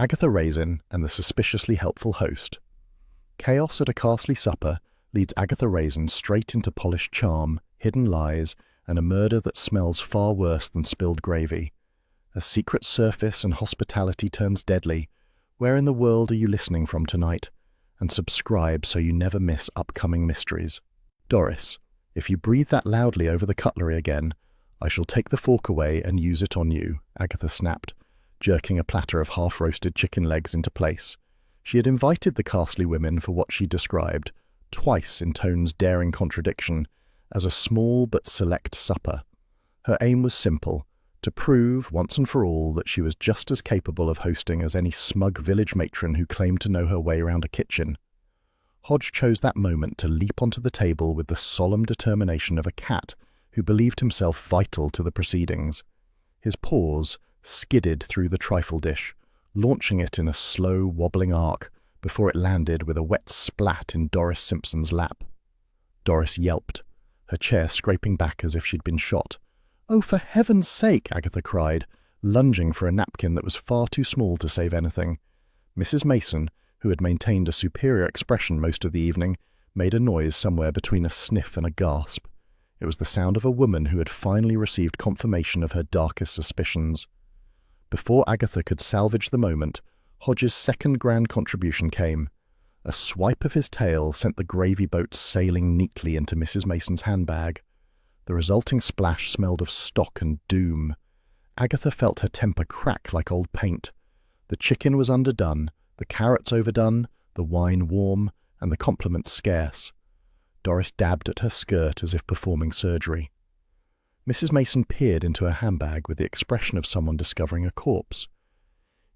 Agatha Raisin and the suspiciously helpful host. Chaos at a Castley supper leads Agatha Raisin straight into polished charm, hidden lies, and a murder that smells far worse than spilled gravy. As secret surface and hospitality turns deadly, where in the world are you listening from tonight? And subscribe so you never miss upcoming mysteries. Doris, if you breathe that loudly over the cutlery again, I shall take the fork away and use it on you, Agatha snapped, jerking a platter of half-roasted chicken legs into place. She had invited the Castley women for what she described, twice in tone's daring contradiction, as a small but select supper. Her aim was simple, to prove, once and for all, that she was just as capable of hosting as any smug village matron who claimed to know her way around a kitchen. Hodge chose that moment to leap onto the table with the solemn determination of a cat who believed himself vital to the proceedings. His paws skidded through the trifle dish, launching it in a slow, wobbling arc before it landed with a wet splat in Doris Simpson's lap. Doris yelped, her chair scraping back as if she'd been shot. "Oh, for heaven's sake!" Agatha cried, lunging for a napkin that was far too small to save anything. Mrs. Mason, who had maintained a superior expression most of the evening, made a noise somewhere between a sniff and a gasp. It was the sound of a woman who had finally received confirmation of her darkest suspicions. Before Agatha could salvage the moment, Hodge's second grand contribution came. A swipe of his tail sent the gravy boat sailing neatly into Mrs. Mason's handbag. The resulting splash smelled of stock and doom. Agatha felt her temper crack like old paint. The chicken was underdone, the carrots overdone, the wine warm, and the compliments scarce. Doris dabbed at her skirt as if performing surgery. Mrs. Mason peered into her handbag with the expression of someone discovering a corpse.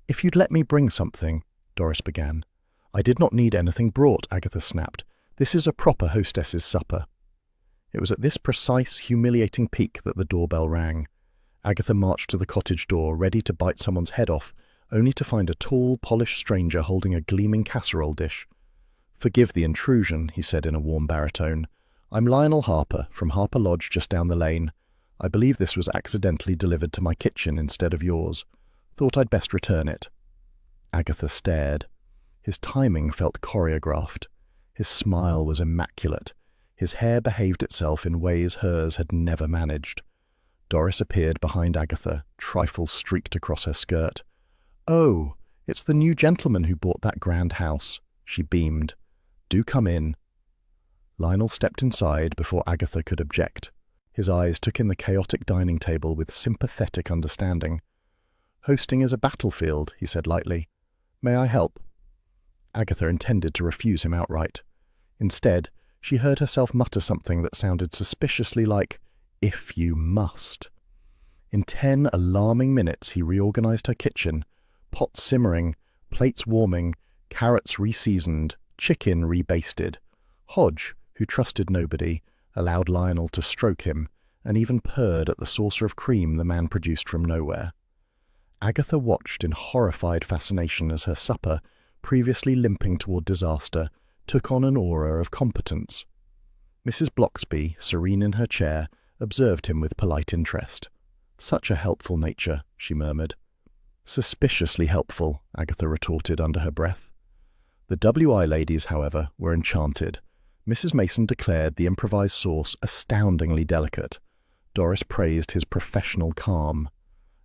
"If you'd let me bring something," Doris began. "I did not need anything brought," Agatha snapped. "This is a proper hostess's supper." It was at this precise, humiliating peak that the doorbell rang. Agatha marched to the cottage door, ready to bite someone's head off, only to find a tall, polished stranger holding a gleaming casserole dish. "Forgive the intrusion," he said in a warm baritone. "I'm Lionel Harper, from Harper Lodge just down the lane. I believe this was accidentally delivered to my kitchen instead of yours. Thought I'd best return it." Agatha stared. His timing felt choreographed. His smile was immaculate. His hair behaved itself in ways hers had never managed. Doris appeared behind Agatha, trifles streaked across her skirt. "Oh, it's the new gentleman who bought that grand house," she beamed. "Do come in." Lionel stepped inside before Agatha could object. His eyes took in the chaotic dining table with sympathetic understanding. "Hosting is a battlefield," he said lightly. "May I help?" Agatha intended to refuse him outright. Instead, she heard herself mutter something that sounded suspiciously like, "if you must." In 10 alarming minutes he reorganized her kitchen, pots simmering, plates warming, carrots re-seasoned, chicken re-basted. Hodge, who trusted nobody, allowed Lionel to stroke him, and even purred at the saucer of cream the man produced from nowhere. Agatha watched in horrified fascination as her supper, previously limping toward disaster, took on an aura of competence. Mrs. Bloxby, serene in her chair, observed him with polite interest. "Such a helpful nature," she murmured. "Suspiciously helpful," Agatha retorted under her breath. The WI ladies, however, were enchanted. Mrs. Mason declared the improvised sauce astoundingly delicate. Doris praised his professional calm.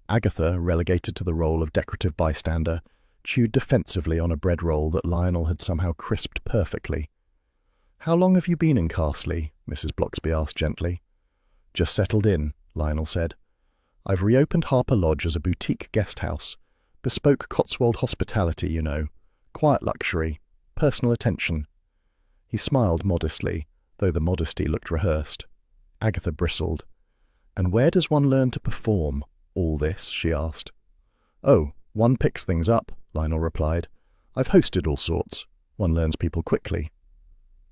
Agatha, relegated to the role of decorative bystander, chewed defensively on a bread roll that Lionel had somehow crisped perfectly. "How long have you been in Castley?" Mrs. Bloxby asked gently. "Just settled in," Lionel said. "I've reopened Harper Lodge as a boutique guest house. Bespoke Cotswold hospitality, you know. Quiet luxury. Personal attention." He smiled modestly, though the modesty looked rehearsed. Agatha bristled. "And where does one learn to perform all this?" she asked. "Oh, one picks things up," Lionel replied. "I've hosted all sorts. One learns people quickly."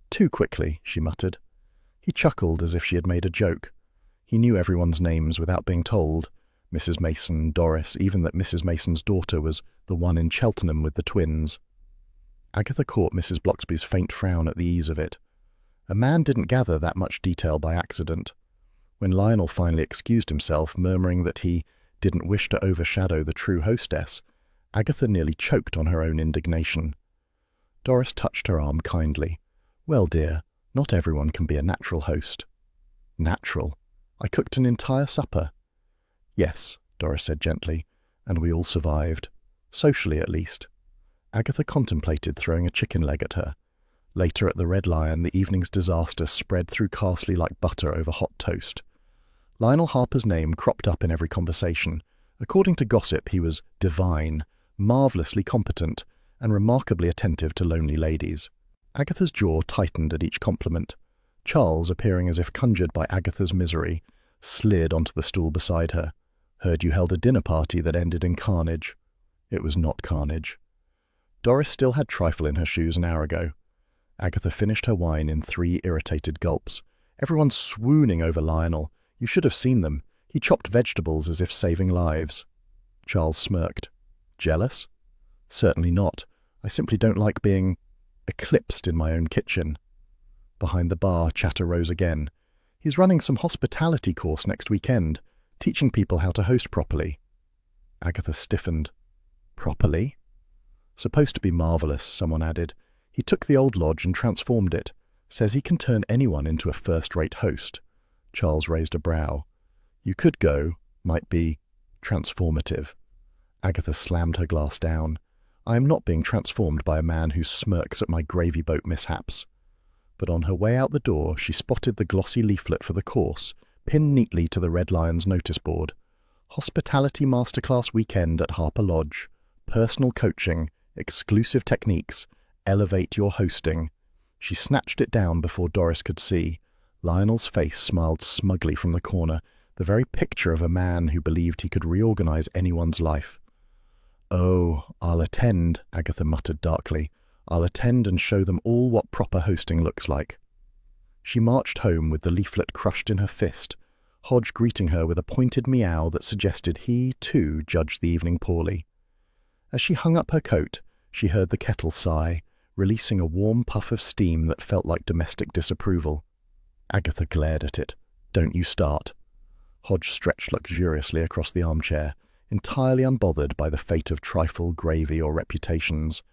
"Too quickly," she muttered. He chuckled as if she had made a joke. He knew everyone's names without being told. Mrs. Mason, Doris, even that Mrs. Mason's daughter was the one in Cheltenham with the twins. Agatha caught Mrs. Bloxby's faint frown at the ease of it. A man didn't gather that much detail by accident. When Lionel finally excused himself, murmuring that he didn't wish to overshadow the true hostess, Agatha nearly choked on her own indignation. Doris touched her arm kindly. "Well, dear, not everyone can be a natural host." "Natural? I cooked an entire supper." "Yes," Doris said gently, "and we all survived. Socially, at least." Agatha contemplated throwing a chicken leg at her. Later at the Red Lion, the evening's disaster spread through Carsley like butter over hot toast. Lionel Harper's name cropped up in every conversation. According to gossip, he was divine, marvellously competent, and remarkably attentive to lonely ladies. Agatha's jaw tightened at each compliment. Charles, appearing as if conjured by Agatha's misery, slid onto the stool beside her. "Heard you held a dinner party that ended in carnage." It was not carnage. Doris still had trifle in her shoes an hour ago. Agatha finished her wine in 3 irritated gulps. "Everyone's swooning over Lionel. You should have seen them. He chopped vegetables as if saving lives." Charles smirked. "Jealous?" "Certainly not. I simply don't like being eclipsed in my own kitchen." Behind the bar, chatter rose again. "He's running some hospitality course next weekend, teaching people how to host properly." Agatha stiffened. "Properly?" "Supposed to be marvellous," someone added. "He took the old lodge and transformed it. Says he can turn anyone into a first-rate host." Charles raised a brow. "You could go. Might be transformative." Agatha slammed her glass down. "I am not being transformed by a man who smirks at my gravy boat mishaps." But on her way out the door, she spotted the glossy leaflet for the course, pinned neatly to the Red Lion's notice board. "Hospitality Masterclass Weekend at Harper Lodge. Personal coaching, exclusive techniques, elevate your hosting." She snatched it down before Doris could see. Lionel's face smiled smugly from the corner, the very picture of a man who believed he could reorganize anyone's life. "Oh, I'll attend," Agatha muttered darkly. "I'll attend and show them all what proper hosting looks like." She marched home with the leaflet crushed in her fist, Hodge greeting her with a pointed meow that suggested he, too, judged the evening poorly. As she hung up her coat, she heard the kettle sigh, releasing a warm puff of steam that felt like domestic disapproval. Agatha glared at it. "Don't you start." Hodge stretched luxuriously across the armchair, entirely unbothered by the fate of trifle, gravy, or reputations.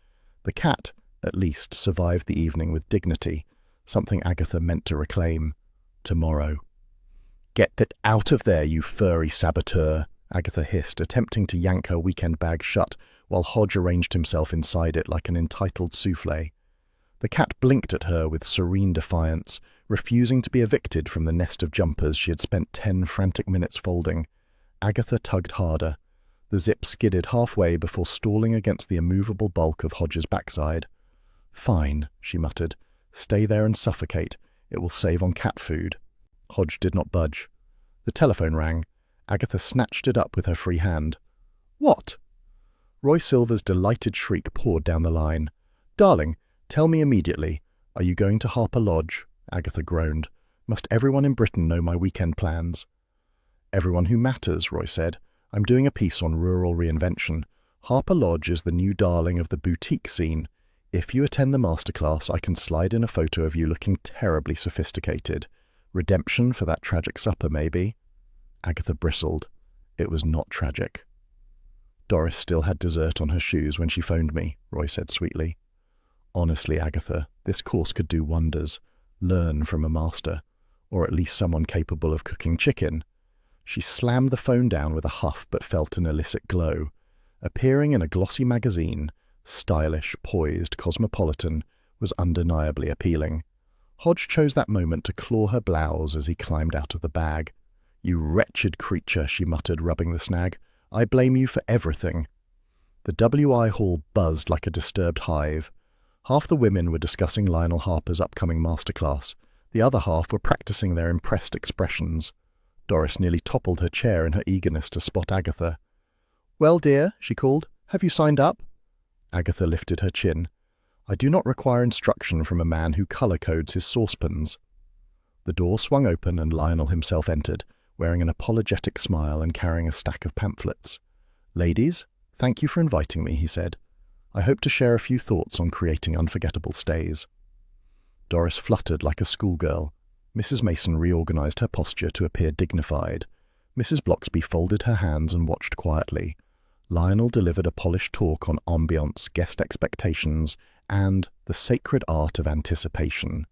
The cat, at least, survived the evening with dignity, something Agatha meant to reclaim. Tomorrow. "Get that out of there, you furry saboteur," Agatha hissed, attempting to yank her weekend bag shut, while Hodge arranged himself inside it like an entitled souffle. The cat blinked at her with serene defiance, refusing to be evicted from the nest of jumpers she had spent 10 frantic minutes folding. Agatha tugged harder. The zip skidded halfway before stalling against the immovable bulk of Hodge's backside. "Fine," she muttered. "Stay there and suffocate. It will save on cat food." Hodge did not budge. The telephone rang. Agatha snatched it up with her free hand. "What?" Roy Silver's delighted shriek poured down the line. "Darling, tell me immediately. Are you going to Harper Lodge?" Agatha groaned. "Must everyone in Britain know my weekend plans?" "Everyone who matters," Roy said. "I'm doing a piece on rural reinvention. Harper Lodge is the new darling of the boutique scene. If you attend the masterclass, I can slide in a photo of you looking terribly sophisticated. Redemption for that tragic supper, maybe?" Agatha bristled. It was not tragic. "Doris still had dessert on her shoes when she phoned me," Roy said sweetly. "Honestly, Agatha, this course could do wonders. Learn from a master, or at least someone capable of cooking chicken." She slammed the phone down with a huff but felt an illicit glow. Appearing in a glossy magazine, stylish, poised, cosmopolitan, was undeniably appealing. Hodge chose that moment to claw her blouse as he climbed out of the bag. "You wretched creature," she muttered, rubbing the snag. "I blame you for everything." The WI hall buzzed like a disturbed hive. Half the women were discussing Lionel Harper's upcoming masterclass. The other half were practicing their impressed expressions. Doris nearly toppled her chair in her eagerness to spot Agatha. "Well, dear," she called, "have you signed up?" Agatha lifted her chin. "I do not require instruction from a man who colour-codes his saucepans." The door swung open and Lionel himself entered, wearing an apologetic smile and carrying a stack of pamphlets. "Ladies, thank you for inviting me," he said. "I hope to share a few thoughts on creating unforgettable stays." Doris fluttered like a schoolgirl. Mrs. Mason reorganized her posture to appear dignified. Mrs. Bloxby folded her hands and watched quietly. Lionel delivered a polished talk on ambience, guest expectations, and the sacred art of anticipation.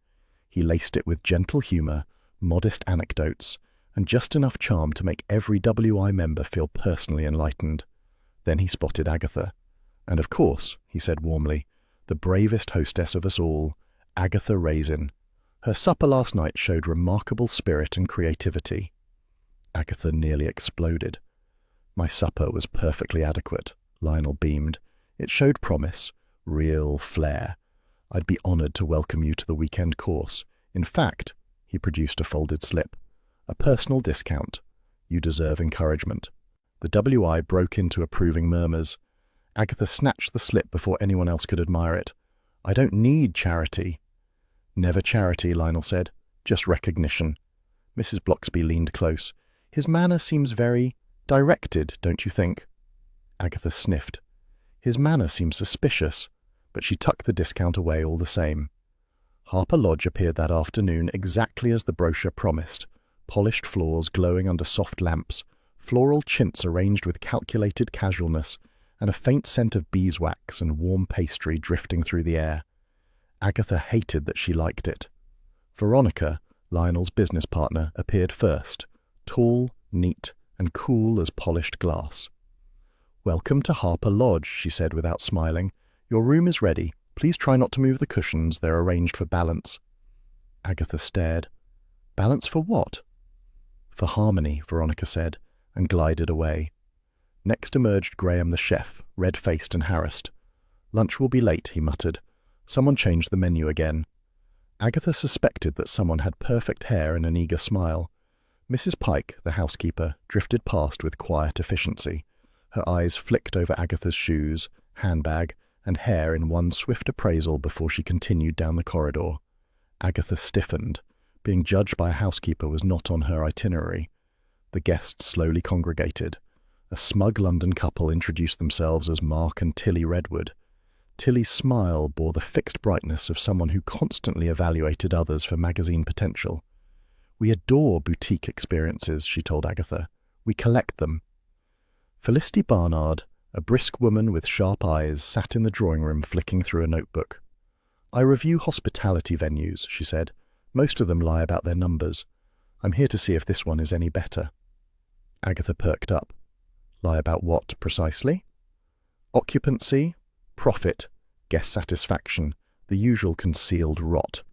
He laced it with gentle humour, modest anecdotes, and just enough charm to make every WI member feel personally enlightened. Then he spotted Agatha. And of course, he said warmly, the bravest hostess of us all, Agatha Raisin. Her supper last night showed remarkable spirit and creativity. Agatha nearly exploded. My supper was perfectly adequate, Lionel beamed. It showed promise, real flair. I'd be honoured to welcome you to the weekend course. In fact, he produced a folded slip. A personal discount. You deserve encouragement. The WI broke into approving murmurs. Agatha snatched the slip before anyone else could admire it. I don't need charity. Never charity, Lionel said. Just recognition. Mrs. Bloxby leaned close. His manner seems very directed, don't you think? Agatha sniffed. His manner seems suspicious, but she tucked the discount away all the same. Harper Lodge appeared that afternoon exactly as the brochure promised. Polished floors glowing under soft lamps, floral chintz arranged with calculated casualness, and a faint scent of beeswax and warm pastry drifting through the air. Agatha hated that she liked it. Veronica, Lionel's business partner, appeared first, tall, neat, and cool as polished glass. "Welcome to Harper Lodge," she said without smiling. "Your room is ready. Please try not to move the cushions. They're arranged for balance." Agatha stared. "Balance for what?" "For harmony," Veronica said, and glided away. Next emerged Graham the chef, red-faced and harassed. "Lunch will be late," he muttered. Someone changed the menu again. Agatha suspected that someone had perfect hair and an eager smile. Mrs. Pike, the housekeeper, drifted past with quiet efficiency. Her eyes flicked over Agatha's shoes, handbag, and hair in one swift appraisal before she continued down the corridor. Agatha stiffened. Being judged by a housekeeper was not on her itinerary. The guests slowly congregated. A smug London couple introduced themselves as Mark and Tilly Redwood. Tilly's smile bore the fixed brightness of someone who constantly evaluated others for magazine potential. "We adore boutique experiences," she told Agatha. "We collect them." Felicity Barnard, a brisk woman with sharp eyes, sat in the drawing room flicking through a notebook. "I review hospitality venues," she said. "Most of them lie about their numbers. I'm here to see if this one is any better." Agatha perked up. "Lie about what, precisely?" "Occupancy, profit, guest satisfaction, the usual concealed rot."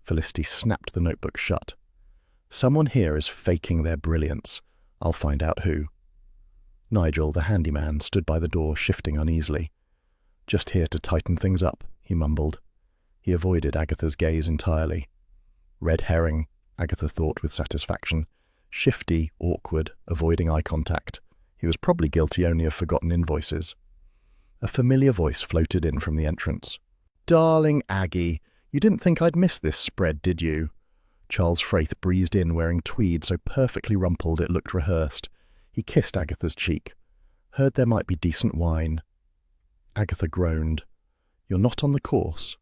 Felicity snapped the notebook shut. "Someone here is faking their brilliance. I'll find out who." Nigel, the handyman, stood by the door, shifting uneasily. "Just here to tighten things up," he mumbled. He avoided Agatha's gaze entirely. Red herring, Agatha thought with satisfaction. Shifty, awkward, avoiding eye contact. He was probably guilty only of forgotten invoices. A familiar voice floated in from the entrance. "Darling Aggie, you didn't think I'd miss this spread, did you?" Charles Fraith breezed in wearing tweed so perfectly rumpled it looked rehearsed. He kissed Agatha's cheek. "Heard there might be decent wine." Agatha groaned. "You're not on the course?"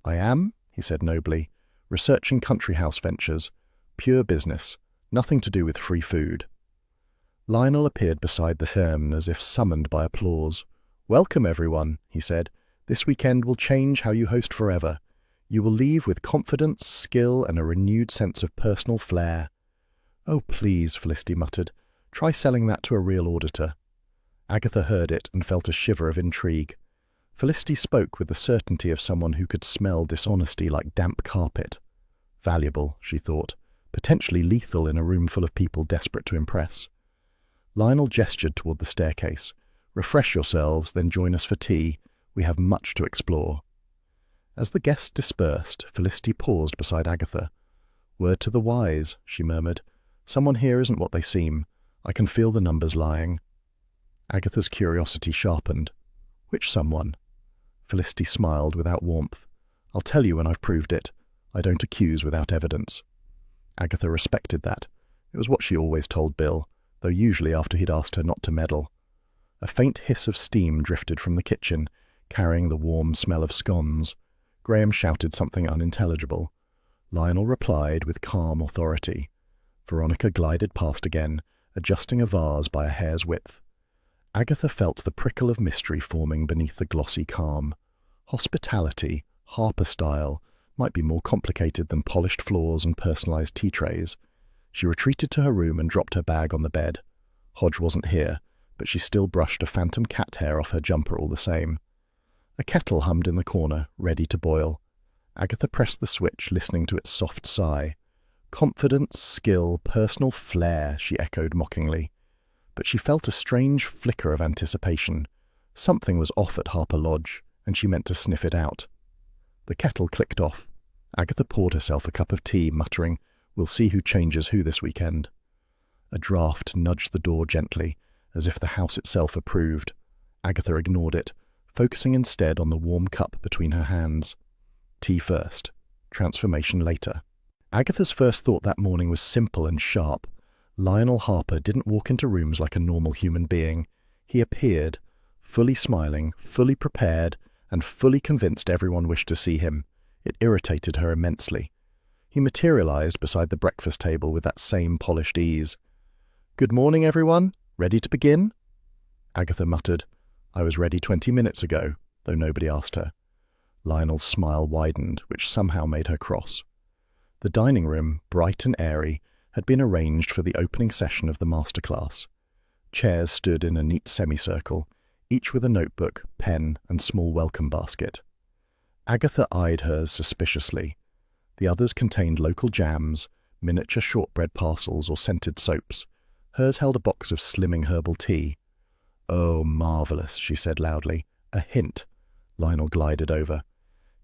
"I am," he said nobly. "Researching country house ventures. Pure business. Nothing to do with free food." Lionel appeared beside the Therme as if summoned by applause. "Welcome, everyone," he said. "This weekend will change how you host forever. You will leave with confidence, skill, and a renewed sense of personal flair." "Oh, please," Felicity muttered. "Try selling that to a real auditor." Agatha heard it and felt a shiver of intrigue. Felicity spoke with the certainty of someone who could smell dishonesty like damp carpet. Valuable, she thought. Potentially lethal in a room full of people desperate to impress. Lionel gestured toward the staircase. "Refresh yourselves, then join us for tea. We have much to explore." As the guests dispersed, Felicity paused beside Agatha. "Word to the wise," she murmured. "Someone here isn't what they seem. I can feel the numbers lying." Agatha's curiosity sharpened. "Which someone?" Felicity smiled without warmth. "I'll tell you when I've proved it. I don't accuse without evidence." Agatha respected that. It was what she always told Bill, though usually after he'd asked her not to meddle. A faint hiss of steam drifted from the kitchen, carrying the warm smell of scones. Graham shouted something unintelligible. Lionel replied with calm authority. Veronica glided past again, adjusting a vase by a hair's width. Agatha felt the prickle of mystery forming beneath the glossy calm. Hospitality, Harper style, might be more complicated than polished floors and personalized tea trays. She retreated to her room and dropped her bag on the bed. Hodge wasn't here, but she still brushed a phantom cat hair off her jumper all the same. A kettle hummed in the corner, ready to boil. Agatha pressed the switch, listening to its soft sigh. Confidence, skill, personal flair, she echoed mockingly. But she felt a strange flicker of anticipation. Something was off at Harper Lodge, and she meant to sniff it out. The kettle clicked off. Agatha poured herself a cup of tea, muttering, "We'll see who changes who this weekend." A draught nudged the door gently, as if the house itself approved. Agatha ignored it, focusing instead on the warm cup between her hands. Tea first, transformation later. Agatha's first thought that morning was simple and sharp. Lionel Harper didn't walk into rooms like a normal human being. He appeared, fully smiling, fully prepared, and fully convinced everyone wished to see him. It irritated her immensely. He materialized beside the breakfast table with that same polished ease. "Good morning, everyone. Ready to begin?" Agatha muttered, "I was ready 20 minutes ago," though nobody asked her. Lionel's smile widened, which somehow made her cross. The dining room, bright and airy, had been arranged for the opening session of the masterclass. Chairs stood in a neat semicircle, each with a notebook, pen, and small welcome basket. Agatha eyed hers suspiciously. The others contained local jams, miniature shortbread parcels, or scented soaps. Hers held a box of slimming herbal tea. "Oh, marvellous," she said loudly. "A hint." Lionel glided over.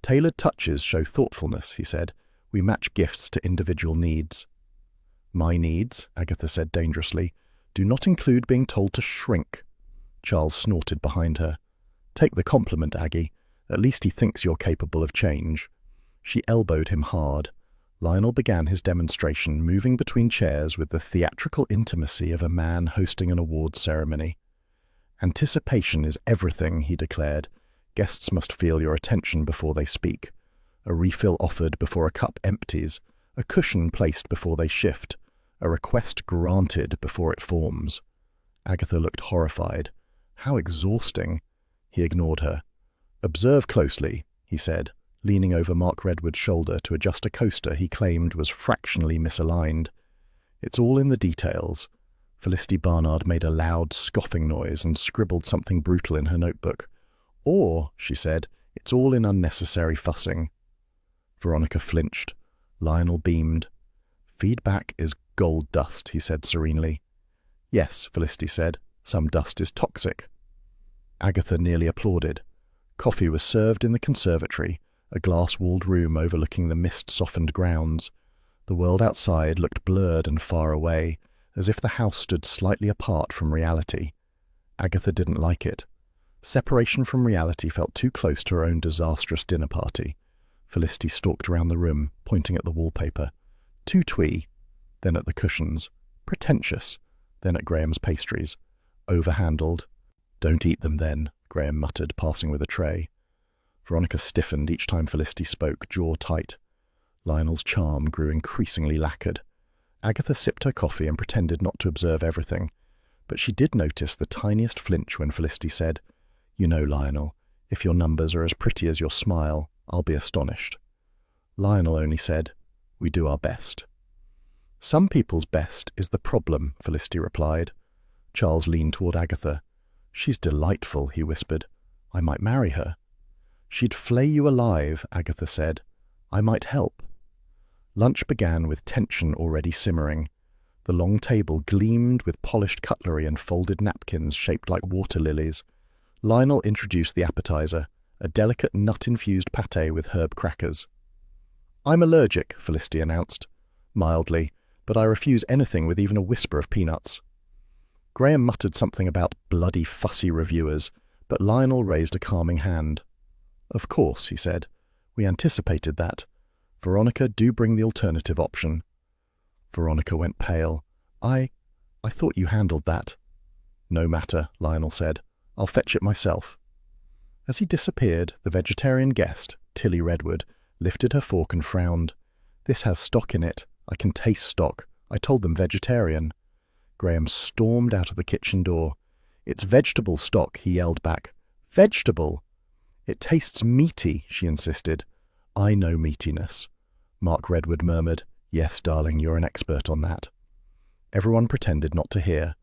"Tailored touches show thoughtfulness," he said. "We match gifts to individual needs." "My needs," Agatha said dangerously, "do not include being told to shrink." Charles snorted behind her. "Take the compliment, Aggie. At least he thinks you're capable of change." She elbowed him hard. Lionel began his demonstration, moving between chairs with the theatrical intimacy of a man hosting an awards ceremony. "Anticipation is everything," he declared. "Guests must feel your attention before they speak. A refill offered before a cup empties, a cushion placed before they shift, a request granted before it forms." Agatha looked horrified. How exhausting. He ignored her. "Observe closely," he said, leaning over Mark Redwood's shoulder to adjust a coaster he claimed was fractionally misaligned. "It's all in the details." Felicity Barnard made a loud, scoffing noise and scribbled something brutal in her notebook. "Or," she said, "it's all in unnecessary fussing." Veronica flinched. Lionel beamed. "Feedback is gold dust," he said serenely. "Yes," Felicity said, "some dust is toxic." Agatha nearly applauded. Coffee was served in the conservatory, a glass-walled room overlooking the mist-softened grounds. The world outside looked blurred and far away, as if the house stood slightly apart from reality. Agatha didn't like it. Separation from reality felt too close to her own disastrous dinner party. Felicity stalked around the room, pointing at the wallpaper. Too twee, then at the cushions. Pretentious, then at Graham's pastries. Overhandled. "Don't eat them then," Graham muttered, passing with a tray. Veronica stiffened each time Felicity spoke, jaw tight. Lionel's charm grew increasingly lacquered. Agatha sipped her coffee and pretended not to observe everything, but she did notice the tiniest flinch when Felicity said, "You know, Lionel, if your numbers are as pretty as your smile, I'll be astonished." Lionel only said, "We do our best." "Some people's best is the problem," Felicity replied. Charles leaned toward Agatha. "She's delightful," he whispered. "I might marry her." "She'd flay you alive," Agatha said. "I might help." Lunch began with tension already simmering. The long table gleamed with polished cutlery and folded napkins shaped like water lilies. Lionel introduced the appetizer, a delicate nut-infused pâté with herb crackers. "I'm allergic," Felicity announced, mildly, "but I refuse anything with even a whisper of peanuts." Graham muttered something about bloody fussy reviewers, but Lionel raised a calming hand. "Of course," he said. "We anticipated that. Veronica, do bring the alternative option." Veronica went pale. I thought you handled that." "No matter," Lionel said. "I'll fetch it myself." As he disappeared, the vegetarian guest, Tilly Redwood, lifted her fork and frowned. "This has stock in it. I can taste stock. I told them vegetarian." Graham stormed out of the kitchen door. "It's vegetable stock," he yelled back. "Vegetable!" "It tastes meaty," she insisted. "I know meatiness," Mark Redwood murmured. "Yes, darling, you're an expert on that." Everyone pretended not to hear.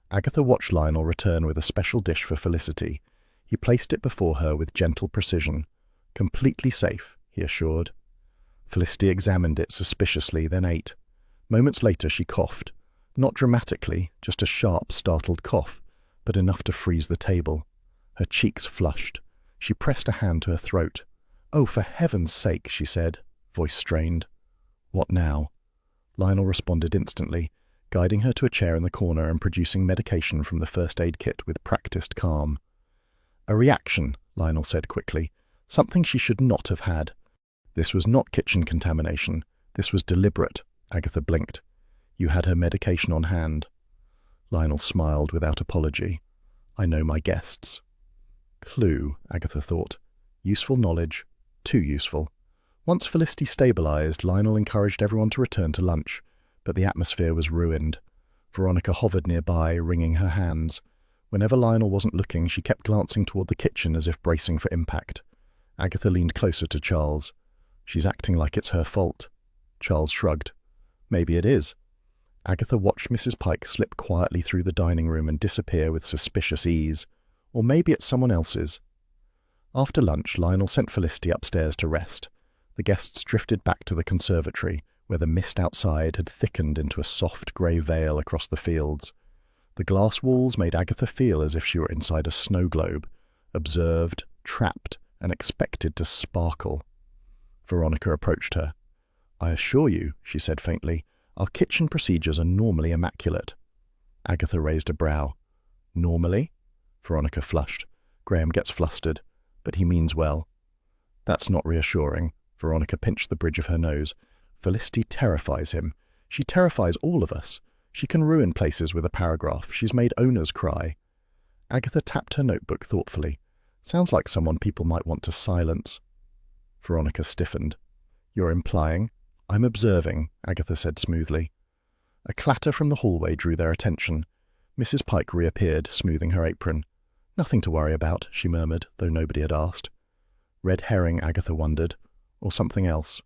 Agatha watched Lionel return with a special dish for Felicity. He placed it before her with gentle precision. "Completely safe," he assured. Felicity examined it suspiciously, then ate. Moments later she coughed. Not dramatically, just a sharp, startled cough, but enough to freeze the table. Her cheeks flushed. She pressed a hand to her throat. "Oh, for heaven's sake," she said, voice strained. "What now?" Lionel responded instantly, guiding her to a chair in the corner and producing medication from the first aid kit with practiced calm. "A reaction," Lionel said quickly. "Something she should not have had." "This was not kitchen contamination. This was deliberate." Agatha blinked. "You had her medication on hand." Lionel smiled without apology. "I know my guests." Clue, Agatha thought. Useful knowledge. Too useful. Once Felicity stabilized, Lionel encouraged everyone to return to lunch, but the atmosphere was ruined. Veronica hovered nearby, wringing her hands. Whenever Lionel wasn't looking, she kept glancing toward the kitchen as if bracing for impact. Agatha leaned closer to Charles. "She's acting like it's her fault." Charles shrugged. "Maybe it is." Agatha watched Mrs. Pike slip quietly through the dining room and disappear with suspicious ease. Or maybe it's someone else's. After lunch, Lionel sent Felicity upstairs to rest. The guests drifted back to the conservatory, where the mist outside had thickened into a soft grey veil across the fields. The glass walls made Agatha feel as if she were inside a snow globe, observed, trapped, and expected to sparkle. Veronica approached her. "I assure you," she said faintly, "our kitchen procedures are normally immaculate." Agatha raised a brow. "Normally?" Veronica flushed. "Graham gets flustered, but he means well." "That's not reassuring." Veronica pinched the bridge of her nose. "Felicity terrifies him. She terrifies all of us. She can ruin places with a paragraph. She's made owners cry." Agatha tapped her notebook thoughtfully. "Sounds like someone people might want to silence." Veronica stiffened. "You're implying—" "I'm observing," Agatha said smoothly. A clatter from the hallway drew their attention. Mrs. Pike reappeared, smoothing her apron. "Nothing to worry about," she murmured, though nobody had asked. Red herring, Agatha wondered. Or something else.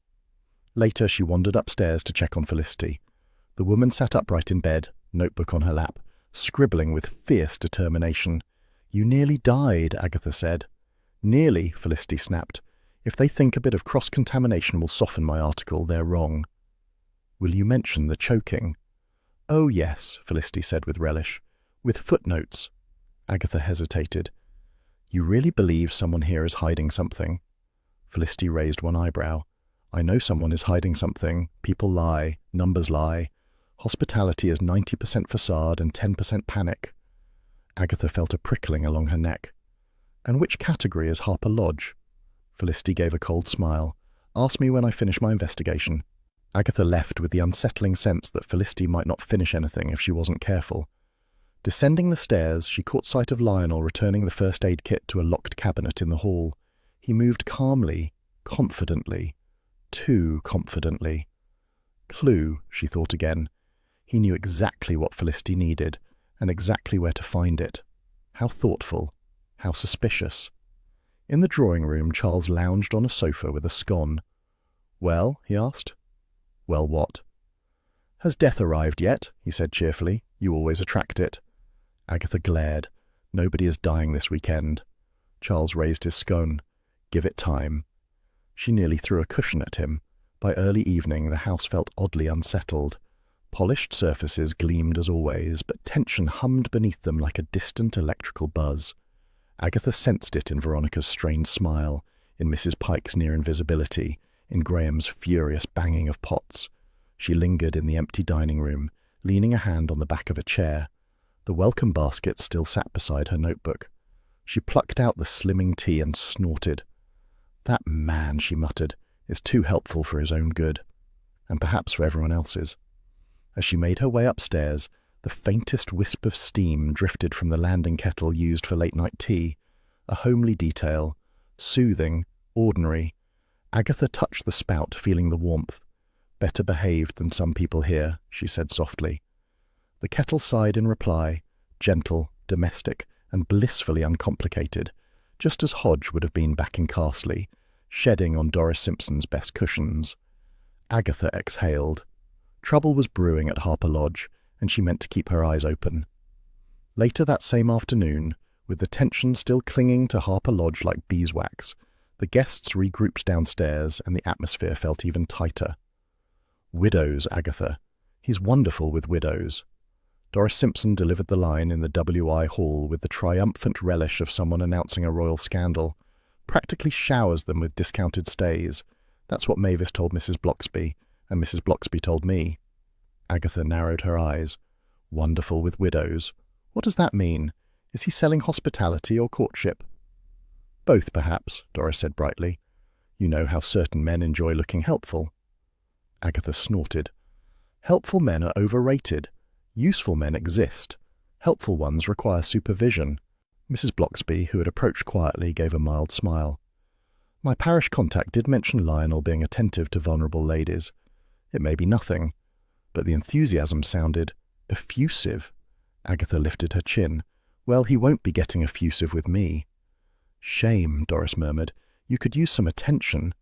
Later she wandered upstairs to check on Felicity. The woman sat upright in bed, notebook on her lap, scribbling with fierce determination. "You nearly died," Agatha said. "Nearly," Felicity snapped. "If they think a bit of cross-contamination will soften my article, they're wrong." "Will you mention the choking?" "Oh, yes," Felicity said with relish. "With footnotes." Agatha hesitated. "You really believe someone here is hiding something?" Felicity raised one eyebrow. "I know someone is hiding something. People lie. Numbers lie. Hospitality is 90% facade and 10% panic." Agatha felt a prickling along her neck. "And which category is Harper Lodge?" Felicity gave a cold smile. "Ask me when I finish my investigation." Agatha left with the unsettling sense that Felicity might not finish anything if she wasn't careful. Descending the stairs, she caught sight of Lionel returning the first aid kit to a locked cabinet in the hall. He moved calmly, confidently, too confidently. Clue, she thought again. He knew exactly what Felicity needed, and exactly where to find it. How thoughtful, how suspicious. In the drawing room, Charles lounged on a sofa with a scone. "Well?" he asked. "Well, what?" "Has death arrived yet?" he said cheerfully. "You always attract it." Agatha glared. "Nobody is dying this weekend." Charles raised his scone. "Give it time." She nearly threw a cushion at him. By early evening, the house felt oddly unsettled. Polished surfaces gleamed as always, but tension hummed beneath them like a distant electrical buzz. Agatha sensed it in Veronica's strained smile, in Mrs. Pike's near invisibility, in Graham's furious banging of pots. She lingered in the empty dining room, leaning a hand on the back of a chair. The welcome basket still sat beside her notebook. She plucked out the slimming tea and snorted. "That man," she muttered, "is too helpful for his own good, and perhaps for everyone else's." As she made her way upstairs, the faintest wisp of steam drifted from the landing kettle used for late-night tea, a homely detail, soothing, ordinary. Agatha touched the spout, feeling the warmth. "Better behaved than some people here," she said softly. The kettle sighed in reply, gentle, domestic, and blissfully uncomplicated, just as Hodge would have been back in Carsley, shedding on Doris Simpson's best cushions. Agatha exhaled. Trouble was brewing at Harper Lodge, and she meant to keep her eyes open. Later that same afternoon, with the tension still clinging to Harper Lodge like beeswax, the guests regrouped downstairs and the atmosphere felt even tighter. "Widows, Agatha. He's wonderful with widows." Doris Simpson delivered the line in the WI hall with the triumphant relish of someone announcing a royal scandal. Practically showers them with discounted stays. That's what Mavis told Mrs. Bloxby, and Mrs. Bloxby told me. Agatha narrowed her eyes. "Wonderful with widows. What does that mean? Is he selling hospitality or courtship?" "Both, perhaps," Doris said brightly. "You know how certain men enjoy looking helpful." Agatha snorted. "Helpful men are overrated. Useful men exist. Helpful ones require supervision." Mrs. Bloxby, who had approached quietly, gave a mild smile. "My parish contact did mention Lionel being attentive to vulnerable ladies. It may be nothing, but the enthusiasm sounded effusive." Agatha lifted her chin. "Well, he won't be getting effusive with me." "Shame," Doris murmured. "You could use some attention."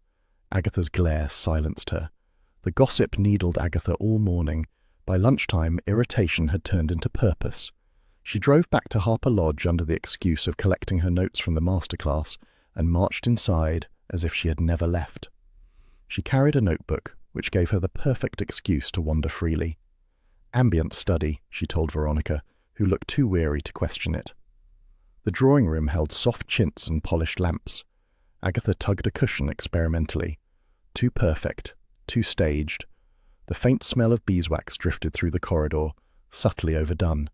Agatha's glare silenced her. The gossip needled Agatha all morning. By lunchtime, irritation had turned into purpose. She drove back to Harper Lodge under the excuse of collecting her notes from the masterclass and marched inside as if she had never left. She carried a notebook, which gave her the perfect excuse to wander freely. "Ambient study," she told Veronica, who looked too weary to question it. The drawing room held soft chintz and polished lamps. Agatha tugged a cushion experimentally. Too perfect, too staged. The faint smell of beeswax drifted through the corridor, subtly overdone.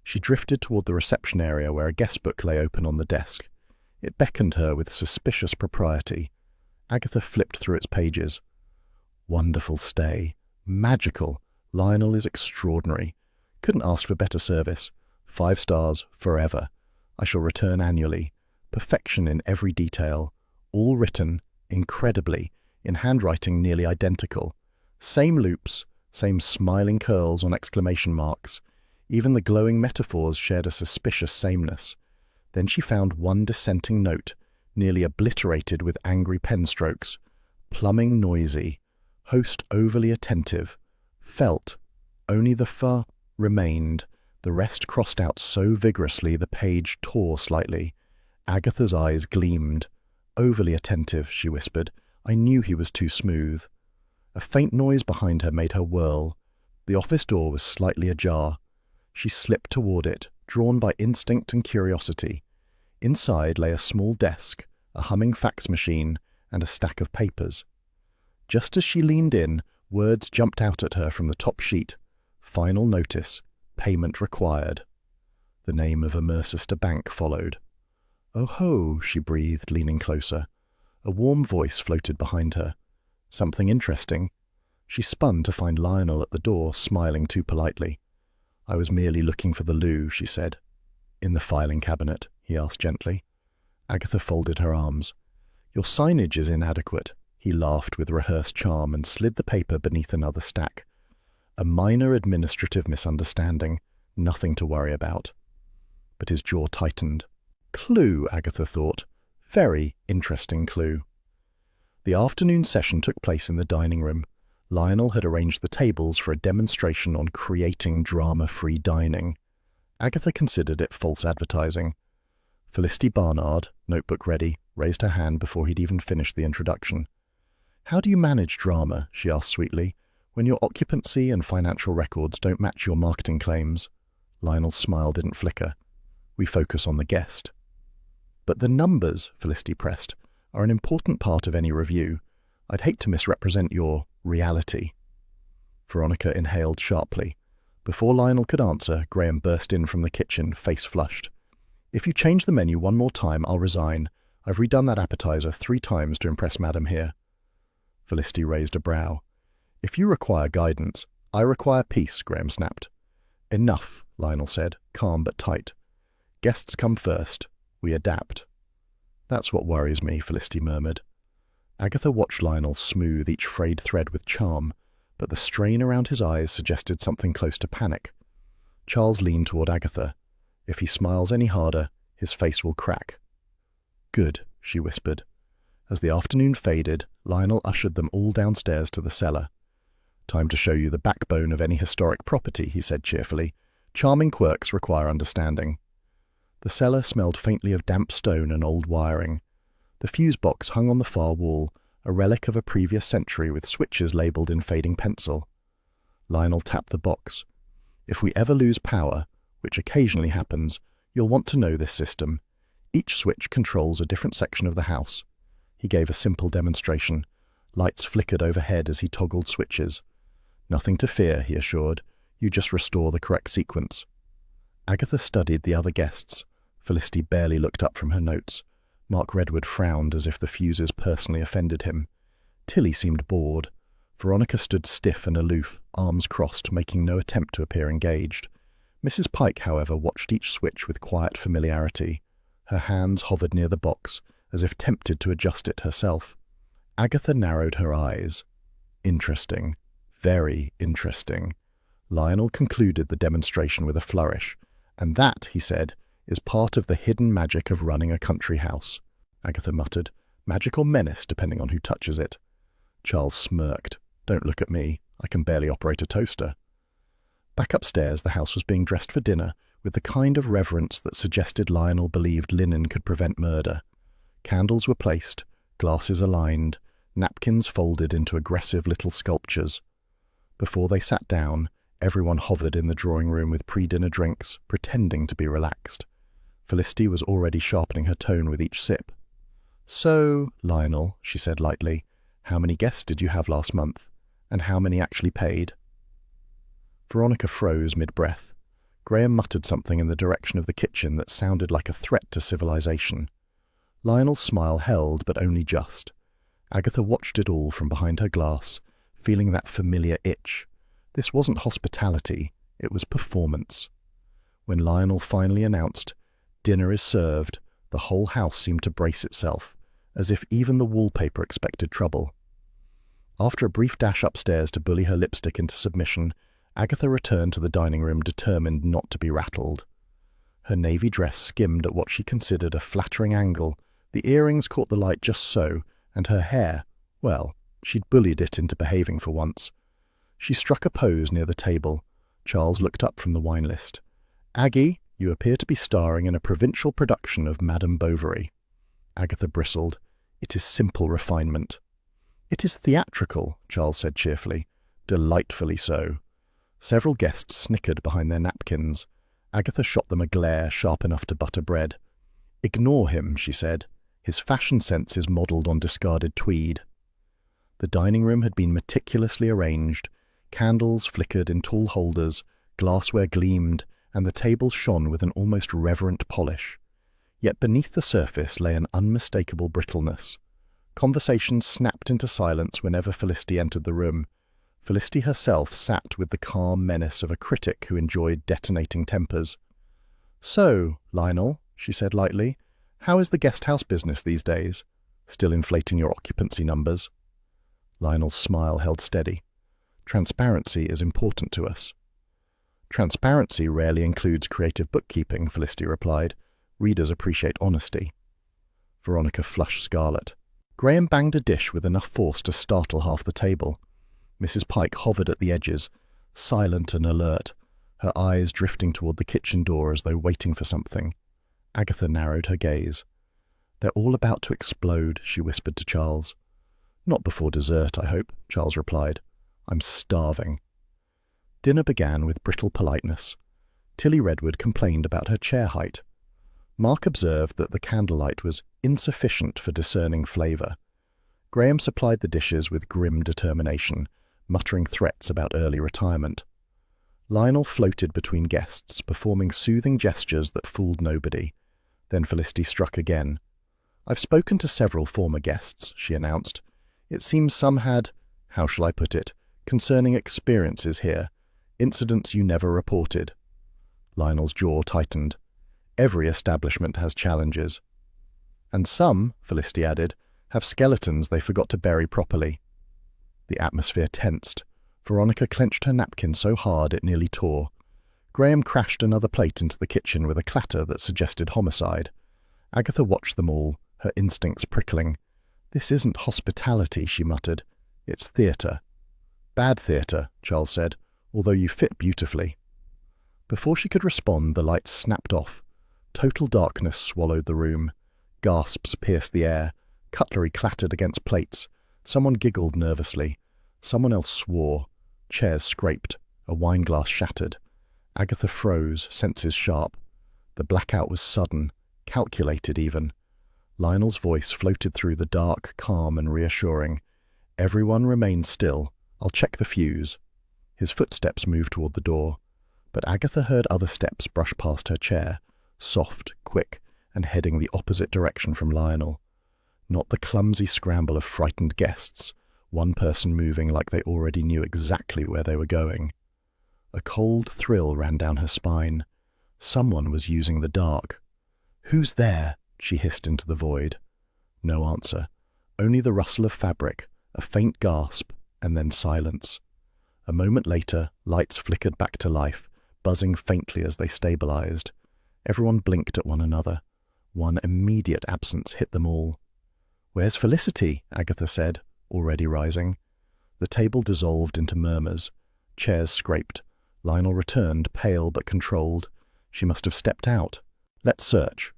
She drifted toward the reception area where a guest book lay open on the desk. It beckoned her with suspicious propriety. Agatha flipped through its pages. "Wonderful stay. Magical. Lionel is extraordinary. Couldn't ask for better service. 5 stars, forever. I shall return annually. Perfection in every detail. All written, incredibly, in handwriting nearly identical. Same loops, same smiling curls on exclamation marks. Even the glowing metaphors shared a suspicious sameness. Then she found one dissenting note, nearly obliterated with angry pen strokes. Plumbing noisy. Host overly attentive. Felt. Only the fa remained. The rest crossed out so vigorously the page tore slightly. Agatha's eyes gleamed. "Overly attentive," she whispered. "I knew he was too smooth." A faint noise behind her made her whirl. The office door was slightly ajar. She slipped toward it, drawn by instinct and curiosity. Inside lay a small desk, a humming fax machine, and a stack of papers. Just as she leaned in, words jumped out at her from the top sheet. "Final notice. Payment required." The name of a Mercester bank followed. "Oh ho," she breathed, leaning closer. A warm voice floated behind her. "Something interesting?" She spun to find Lionel at the door, smiling too politely. "I was merely looking for the loo," she said. "In the filing cabinet?" he asked gently. Agatha folded her arms. "Your signage is inadequate." He laughed with rehearsed charm and slid the paper beneath another stack. "A minor administrative misunderstanding. Nothing to worry about." But his jaw tightened. Clue, Agatha thought. Very interesting clue. The afternoon session took place in the dining room. Lionel had arranged the tables for a demonstration on creating drama-free dining. Agatha considered it false advertising. Felicity Barnard, notebook ready, raised her hand before he'd even finished the introduction. "How do you manage drama?" she asked sweetly, "when your occupancy and financial records don't match your marketing claims?" Lionel's smile didn't flicker. "We focus on the guest." "But the numbers," Felicity pressed, "are an important part of any review. I'd hate to misrepresent your reality." Veronica inhaled sharply. Before Lionel could answer, Graham burst in from the kitchen, face flushed. "If you change the menu one more time, I'll resign. I've redone that appetizer 3 times to impress Madam here." Felicity raised a brow. "If you require guidance, I require peace," Graham snapped. "Enough," Lionel said, calm but tight. "Guests come first. We adapt." "That's what worries me," Felicity murmured. Agatha watched Lionel smooth each frayed thread with charm, but the strain around his eyes suggested something close to panic. Charles leaned toward Agatha. If he smiles any harder, his face will crack." "Good," she whispered. As the afternoon faded, Lionel ushered them all downstairs to the cellar. "Time to show you the backbone of any historic property," he said cheerfully. "Charming quirks require understanding." The cellar smelled faintly of damp stone and old wiring. The fuse box hung on the far wall, a relic of a previous century with switches labelled in fading pencil. Lionel tapped the box. "If we ever lose power, which occasionally happens, you'll want to know this system. Each switch controls a different section of the house." He gave a simple demonstration. Lights flickered overhead as he toggled switches. "Nothing to fear," he assured. "You just restore the correct sequence." Agatha studied the other guests. Felicity barely looked up from her notes. Mark Redwood frowned as if the fuses personally offended him. Tilly seemed bored. Veronica stood stiff and aloof, arms crossed, making no attempt to appear engaged. Mrs. Pike, however, watched each switch with quiet familiarity. Her hands hovered near the box, as if tempted to adjust it herself. Agatha narrowed her eyes. "Interesting. Very interesting." Lionel concluded the demonstration with a flourish. "And that," he said, "is part of the hidden magic of running a country house." Agatha muttered, "Magic or menace, depending on who touches it." Charles smirked. "Don't look at me. I can barely operate a toaster." Back upstairs, the house was being dressed for dinner, with the kind of reverence that suggested Lionel believed linen could prevent murder. Candles were placed, glasses aligned, napkins folded into aggressive little sculptures. Before they sat down, everyone hovered in the drawing room with pre-dinner drinks, pretending to be relaxed. Felicity was already sharpening her tone with each sip. "So, Lionel," she said lightly, "how many guests did you have last month? And how many actually paid?" Veronica froze mid-breath. Graham muttered something in the direction of the kitchen that sounded like a threat to civilization. Lionel's smile held, but only just. Agatha watched it all from behind her glass, feeling that familiar itch. This wasn't hospitality, it was performance. When Lionel finally announced, "Dinner is served," the whole house seemed to brace itself, as if even the wallpaper expected trouble. After a brief dash upstairs to bully her lipstick into submission, Agatha returned to the dining room determined not to be rattled. Her navy dress skimmed at what she considered a flattering angle, the earrings caught the light just so, and her hair, well, she'd bullied it into behaving for once. She struck a pose near the table. Charles looked up from the wine list. "Aggie, you appear to be starring in a provincial production of Madame Bovary." Agatha bristled. "It is simple refinement." "It is theatrical," Charles said cheerfully. "Delightfully so." Several guests snickered behind their napkins. Agatha shot them a glare sharp enough to butter bread. "Ignore him," she said. "His fashion sense is modelled on discarded tweed." The dining room had been meticulously arranged. Candles flickered in tall holders, glassware gleamed, and the table shone with an almost reverent polish. Yet beneath the surface lay an unmistakable brittleness. Conversations snapped into silence whenever Felicity entered the room. Felicity herself sat with the calm menace of a critic who enjoyed detonating tempers. "So, Lionel," she said lightly, "how is the guest house business these days? Still inflating your occupancy numbers?" Lionel's smile held steady. "Transparency is important to us." "Transparency rarely includes creative bookkeeping," Felicity replied. "Readers appreciate honesty." Veronica flushed scarlet. Graham banged a dish with enough force to startle half the table. Mrs. Pike hovered at the edges, silent and alert, her eyes drifting toward the kitchen door as though waiting for something. Agatha narrowed her gaze. "They're all about to explode," she whispered to Charles. "Not before dessert, I hope," Charles replied. "I'm starving." Dinner began with brittle politeness. Tilly Redwood complained about her chair height. Mark observed that the candlelight was insufficient for discerning flavour. Graham supplied the dishes with grim determination, muttering threats about early retirement. Lionel floated between guests, performing soothing gestures that fooled nobody. Then Felicity struck again. "I've spoken to several former guests," she announced. "It seems some had, how shall I put it, concerning experiences here, incidents you never reported." Lionel's jaw tightened. "Every establishment has challenges." "And some," Felicity added, "have skeletons they forgot to bury properly." The atmosphere tensed. Veronica clenched her napkin so hard it nearly tore. Graham crashed another plate into the kitchen with a clatter that suggested homicide. Agatha watched them all, her instincts prickling. "This isn't hospitality," she muttered. "It's theatre." "Bad theatre," Charles said, "although you fit beautifully." Before she could respond, the lights snapped off. Total darkness swallowed the room. Gasps pierced the air. Cutlery clattered against plates. Someone giggled nervously. Someone else swore. Chairs scraped. A wineglass shattered. Agatha froze, senses sharp. The blackout was sudden, calculated even. Lionel's voice floated through the dark, calm and reassuring. "Everyone remain still. I'll check the fuse." His footsteps moved toward the door. But Agatha heard other steps brush past her chair, soft, quick, and heading the opposite direction from Lionel. Not the clumsy scramble of frightened guests, one person moving like they already knew exactly where they were going. A cold thrill ran down her spine. Someone was using the dark. "Who's there?" she hissed into the void. No answer. Only the rustle of fabric, a faint gasp, and then silence. A moment later, lights flickered back to life, buzzing faintly as they stabilized. Everyone blinked at one another. One immediate absence hit them all. "Where's Felicity?" Agatha said, already rising. The table dissolved into murmurs. Chairs scraped. Lionel returned, pale but controlled. She must have stepped out. "Let's search."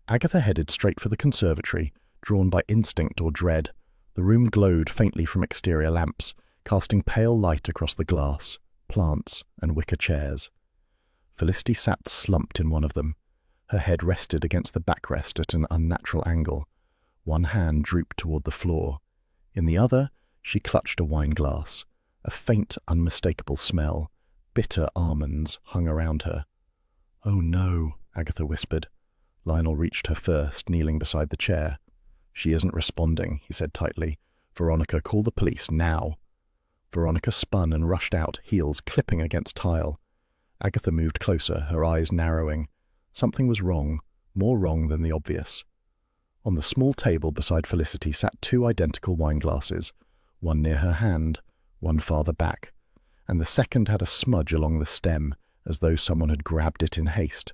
Agatha headed straight for the conservatory, drawn by instinct or dread. The room glowed faintly from exterior lamps, casting pale light across the glass, plants, and wicker chairs. Felicity sat slumped in one of them. Her head rested against the backrest at an unnatural angle. One hand drooped toward the floor. In the other, she clutched a wineglass. A faint, unmistakable smell. Bitter almonds hung around her. "Oh no," Agatha whispered. Lionel reached her first, kneeling beside the chair. "She isn't responding," he said tightly. "Veronica, call the police, now." Veronica spun and rushed out, heels clipping against tile. Agatha moved closer, her eyes narrowing. Something was wrong, more wrong than the obvious. On the small table beside Felicity sat two identical wineglasses, one near her hand, one farther back, and the second had a smudge along the stem, as though someone had grabbed it in haste.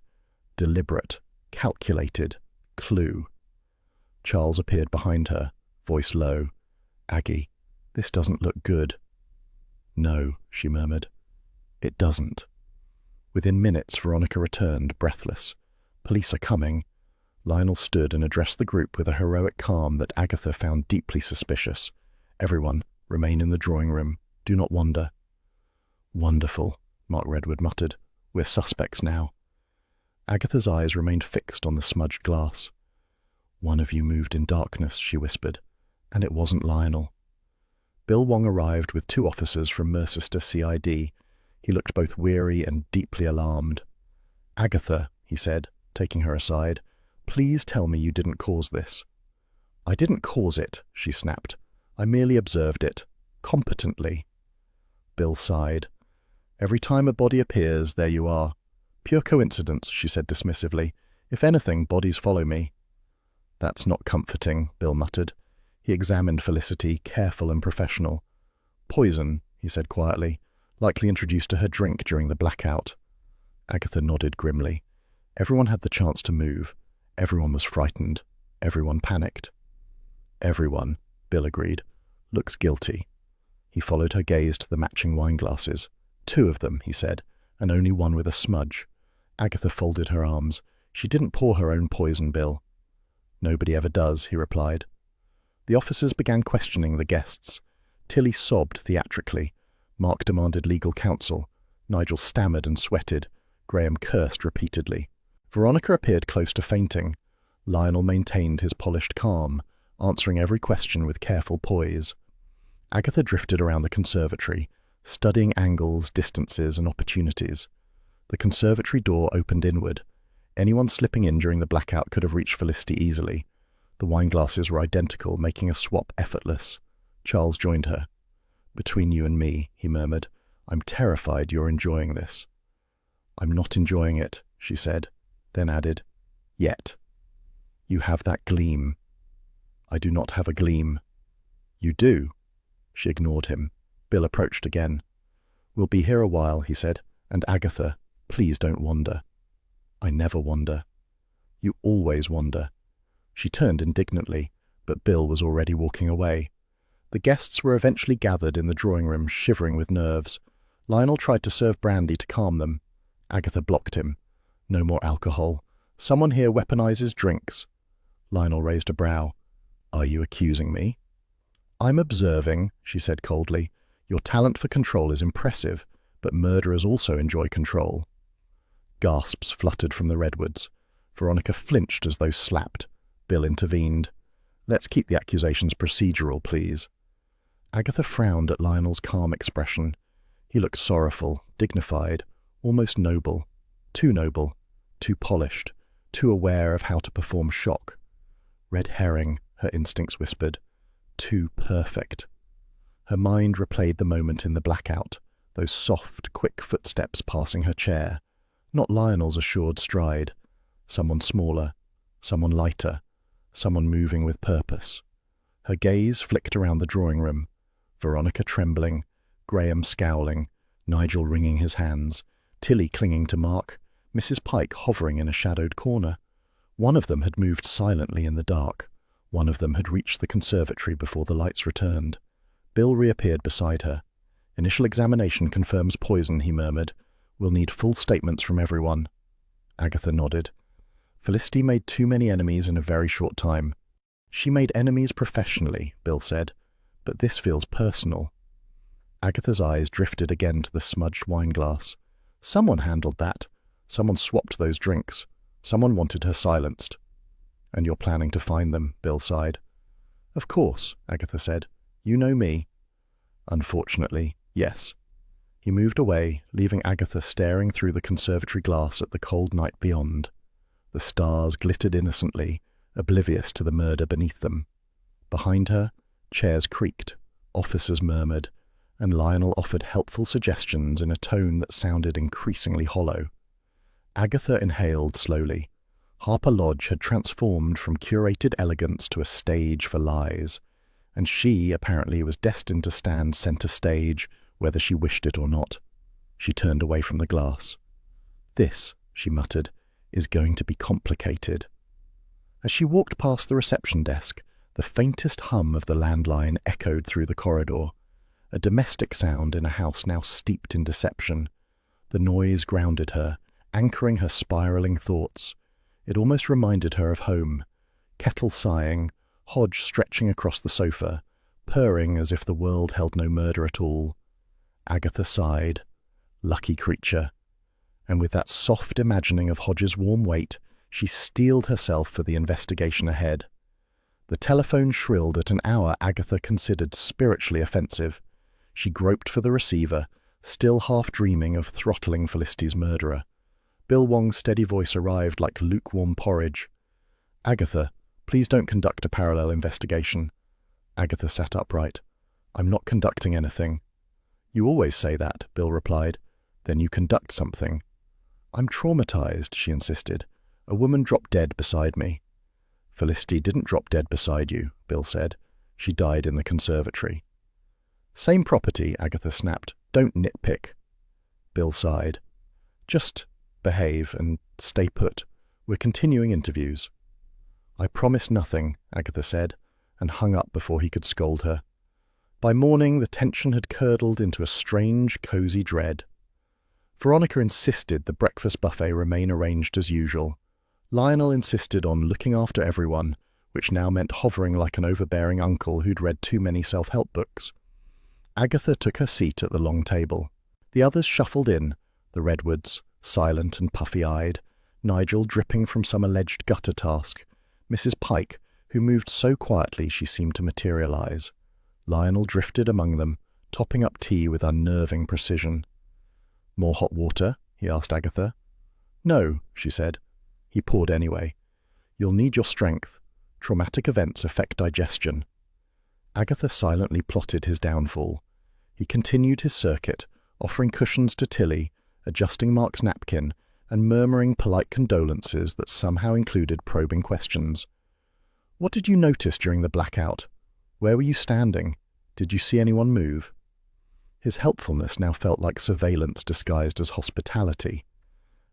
Deliberate, calculated, clue. Charles appeared behind her, voice low. "Aggie, this doesn't look good." "No," she murmured. "It doesn't." Within minutes, Veronica returned, breathless. "Police are coming." Lionel stood and addressed the group with a heroic calm that Agatha found deeply suspicious. "Everyone, remain in the drawing room. Do not wander." "Wonderful," Mark Redwood muttered. "We're suspects now." Agatha's eyes remained fixed on the smudged glass. "One of you moved in darkness," she whispered, "and it wasn't Lionel." Bill Wong arrived with two officers from Mercester CID. He looked both weary and deeply alarmed. "Agatha," he said, taking her aside, "please tell me you didn't cause this." "I didn't cause it," she snapped. "I merely observed it. Competently." Bill sighed. "Every time a body appears, there you are. Pure coincidence," she said dismissively. "If anything, bodies follow me." "That's not comforting," Bill muttered. He examined Felicity, careful and professional. "Poison," he said quietly, "likely introduced to her drink during the blackout." Agatha nodded grimly. Everyone had the chance to move. Everyone was frightened. Everyone panicked. "Everyone," Bill agreed, "looks guilty." He followed her gaze to the matching wineglasses. "Two of them," he said, "and only one with a smudge." Agatha folded her arms. "She didn't pour her own poison, Bill." "Nobody ever does," he replied. The officers began questioning the guests. Tilly sobbed theatrically. Mark demanded legal counsel. Nigel stammered and sweated. Graham cursed repeatedly. Veronica appeared close to fainting. Lionel maintained his polished calm, answering every question with careful poise. Agatha drifted around the conservatory, studying angles, distances, and opportunities. The conservatory door opened inward. Anyone slipping in during the blackout could have reached Felicity easily. The wineglasses were identical, making a swap effortless. Charles joined her. "Between you and me," he murmured, "I'm terrified you're enjoying this." "I'm not enjoying it," she said, then added, "Yet." "You have that gleam." "I do not have a gleam." "You do." She ignored him. Bill approached again. "We'll be here a while," he said, "and Agatha, Please don't wander." "I never wander." "You always wander." She turned indignantly, but Bill was already walking away. The guests were eventually gathered in the drawing room, shivering with nerves. Lionel tried to serve brandy to calm them. Agatha blocked him. "No more alcohol. Someone here weaponizes drinks." Lionel raised a brow. "Are you accusing me?" "I'm observing," she said coldly. "Your talent for control is impressive, but murderers also enjoy control." Gasps fluttered from the redwoods. Veronica flinched as though slapped. Bill intervened. "Let's keep the accusations procedural, please." Agatha frowned at Lionel's calm expression. He looked sorrowful, dignified, almost noble. Too noble, too polished, too aware of how to perform shock. Red herring, her instincts whispered. Too perfect. Her mind replayed the moment in the blackout, those soft, quick footsteps passing her chair. Not Lionel's assured stride. Someone smaller, someone lighter, someone moving with purpose. Her gaze flicked around the drawing room. Veronica trembling, Graham scowling, Nigel wringing his hands, Tilly clinging to Mark, Mrs. Pike hovering in a shadowed corner. One of them had moved silently in the dark. One of them had reached the conservatory before the lights returned. Bill reappeared beside her. "Initial examination confirms poison," he murmured. "We'll need full statements from everyone." Agatha nodded. "Felicity made too many enemies in a very short time." "She made enemies professionally," Bill said. "But this feels personal." Agatha's eyes drifted again to the smudged wineglass. Someone handled that. Someone swapped those drinks. Someone wanted her silenced. "And you're planning to find them," Bill sighed. "Of course," Agatha said. "You know me." "Unfortunately, yes." He moved away, leaving Agatha staring through the conservatory glass at the cold night beyond. The stars glittered innocently, oblivious to the murder beneath them. Behind her, chairs creaked, officers murmured, and Lionel offered helpful suggestions in a tone that sounded increasingly hollow. Agatha inhaled slowly. Harper Lodge had transformed from curated elegance to a stage for lies, and she apparently was destined to stand center stage, whether she wished it or not. She turned away from the glass. "This," she muttered, "is going to be complicated." As she walked past the reception desk, the faintest hum of the landline echoed through the corridor, a domestic sound in a house now steeped in deception. The noise grounded her, anchoring her spiraling thoughts. It almost reminded her of home. Kettle sighing, Hodge stretching across the sofa, purring as if the world held no murder at all. Agatha sighed. Lucky creature. And with that soft imagining of Hodge's warm weight, she steeled herself for the investigation ahead. The telephone shrilled at an hour Agatha considered spiritually offensive. She groped for the receiver, still half dreaming of throttling Felicity's murderer. Bill Wong's steady voice arrived like lukewarm porridge. "Agatha, please don't conduct a parallel investigation." Agatha sat upright. "I'm not conducting anything." "You always say that," Bill replied. "Then you conduct something." "I'm traumatized," she insisted. "A woman dropped dead beside me." "Felicity didn't drop dead beside you," Bill said. "She died in the conservatory." "Same property," Agatha snapped. "Don't nitpick." Bill sighed. "Just behave and stay put. We're continuing interviews." "I promise nothing," Agatha said, and hung up before he could scold her. By morning, the tension had curdled into a strange, cozy dread. Veronica insisted the breakfast buffet remain arranged as usual. Lionel insisted on looking after everyone, which now meant hovering like an overbearing uncle who'd read too many self-help books. Agatha took her seat at the long table. The others shuffled in, the redwoods, silent and puffy-eyed, Nigel dripping from some alleged gutter task, Mrs. Pike, who moved so quietly she seemed to materialize. Lionel drifted among them, topping up tea with unnerving precision. "More hot water?" he asked Agatha. "No," she said. He poured anyway. "You'll need your strength. Traumatic events affect digestion." Agatha silently plotted his downfall. He continued his circuit, offering cushions to Tilly, adjusting Mark's napkin, and murmuring polite condolences that somehow included probing questions. "What did you notice during the blackout? Where were you standing? Did you see anyone move?" His helpfulness now felt like surveillance disguised as hospitality.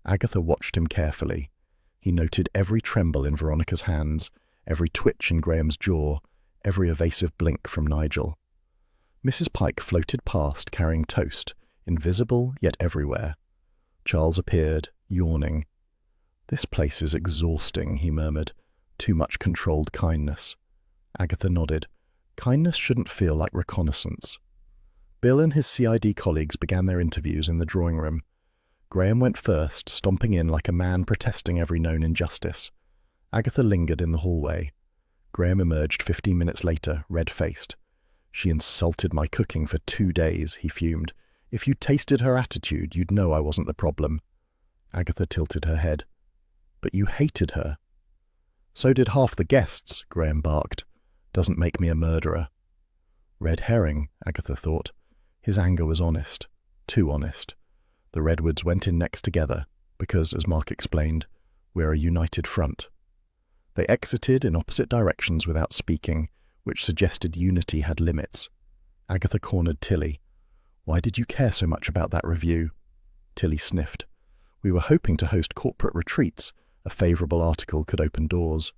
Agatha watched him carefully. He noted every tremble in Veronica's hands, every twitch in Graham's jaw, every evasive blink from Nigel. Mrs. Pike floated past carrying toast, invisible yet everywhere. Charles appeared, yawning. "This place is exhausting," he murmured. "Too much controlled kindness." Agatha nodded. Kindness shouldn't feel like reconnaissance. Bill and his CID colleagues began their interviews in the drawing room. Graham went first, stomping in like a man protesting every known injustice. Agatha lingered in the hallway. Graham emerged 15 minutes later, red-faced. "She insulted my cooking for 2 days," he fumed. "If you tasted her attitude, you'd know I wasn't the problem." Agatha tilted her head. "But you hated her." "So did half the guests," Graham barked. "Doesn't make me a murderer." Red herring, Agatha thought. His anger was honest. Too honest. The Redwoods went in next together, because, as Mark explained, we're a united front. They exited in opposite directions without speaking, which suggested unity had limits. Agatha cornered Tilly. "Why did you care so much about that review?" Tilly sniffed. "We were hoping to host corporate retreats. A favourable article could open doors."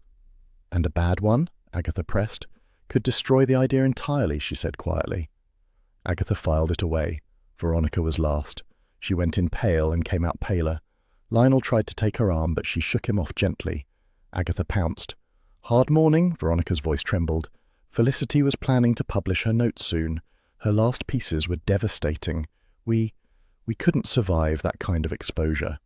"And a bad one?" Agatha pressed. "Could destroy the idea entirely," she said quietly. Agatha filed it away. Veronica was last. She went in pale and came out paler. Lionel tried to take her arm, but she shook him off gently. Agatha pounced. "Hard morning," Veronica's voice trembled. "Felicity was planning to publish her notes soon. Her last pieces were devastating. We couldn't survive that kind of exposure."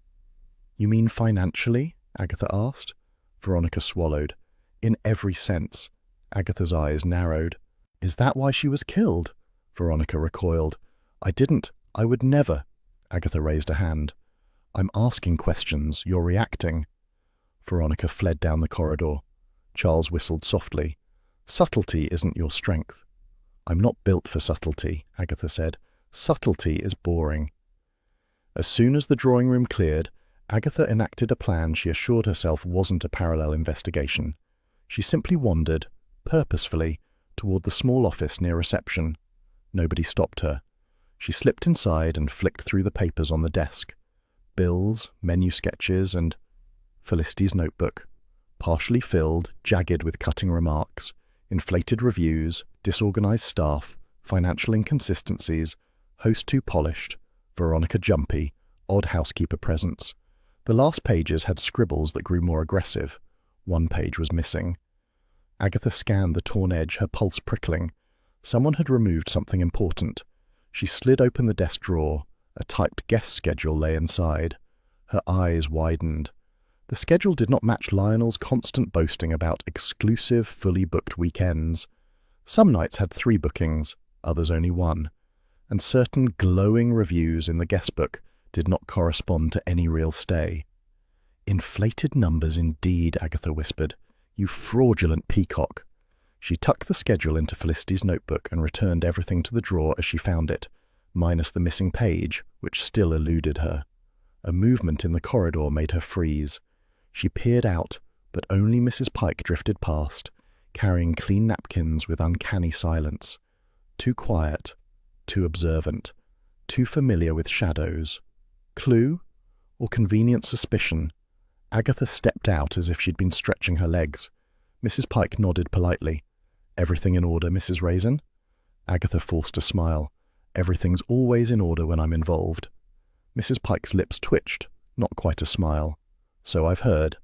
"You mean financially?" Agatha asked. Veronica swallowed. "In every sense." Agatha's eyes narrowed. "Is that why she was killed?" Veronica recoiled. I would never." Agatha raised a hand. "I'm asking questions. You're reacting." Veronica fled down the corridor. Charles whistled softly. "Subtlety isn't your strength." "I'm not built for subtlety," Agatha said. "Subtlety is boring." As soon as the drawing room cleared, Agatha enacted a plan she assured herself wasn't a parallel investigation. She simply wandered, purposefully, toward the small office near reception. Nobody stopped her. She slipped inside and flicked through the papers on the desk. Bills, menu sketches, and Felicity's notebook. Partially filled, jagged with cutting remarks, inflated reviews, disorganized staff, financial inconsistencies, host too polished, Veronica jumpy, odd housekeeper presence. The last pages had scribbles that grew more aggressive. One page was missing. Agatha scanned the torn edge, her pulse prickling. Someone had removed something important. She slid open the desk drawer. A typed guest schedule lay inside. Her eyes widened. The schedule did not match Lionel's constant boasting about exclusive, fully booked weekends. Some nights had 3 bookings, others only 1. And certain glowing reviews in the guest book did not correspond to any real stay. "Inflated numbers indeed," Agatha whispered. "You fraudulent peacock." She tucked the schedule into Felicity's notebook and returned everything to the drawer as she found it, minus the missing page, which still eluded her. A movement in the corridor made her freeze. She peered out, but only Mrs. Pike drifted past, carrying clean napkins with uncanny silence. Too quiet, too observant, too familiar with shadows. Clue? Or convenient suspicion? Agatha stepped out as if she'd been stretching her legs. Mrs. Pike nodded politely. "Everything in order, Mrs. Raisin?" Agatha forced a smile. "Everything's always in order when I'm involved." Mrs. Pike's lips twitched, not quite a smile. "So I've heard."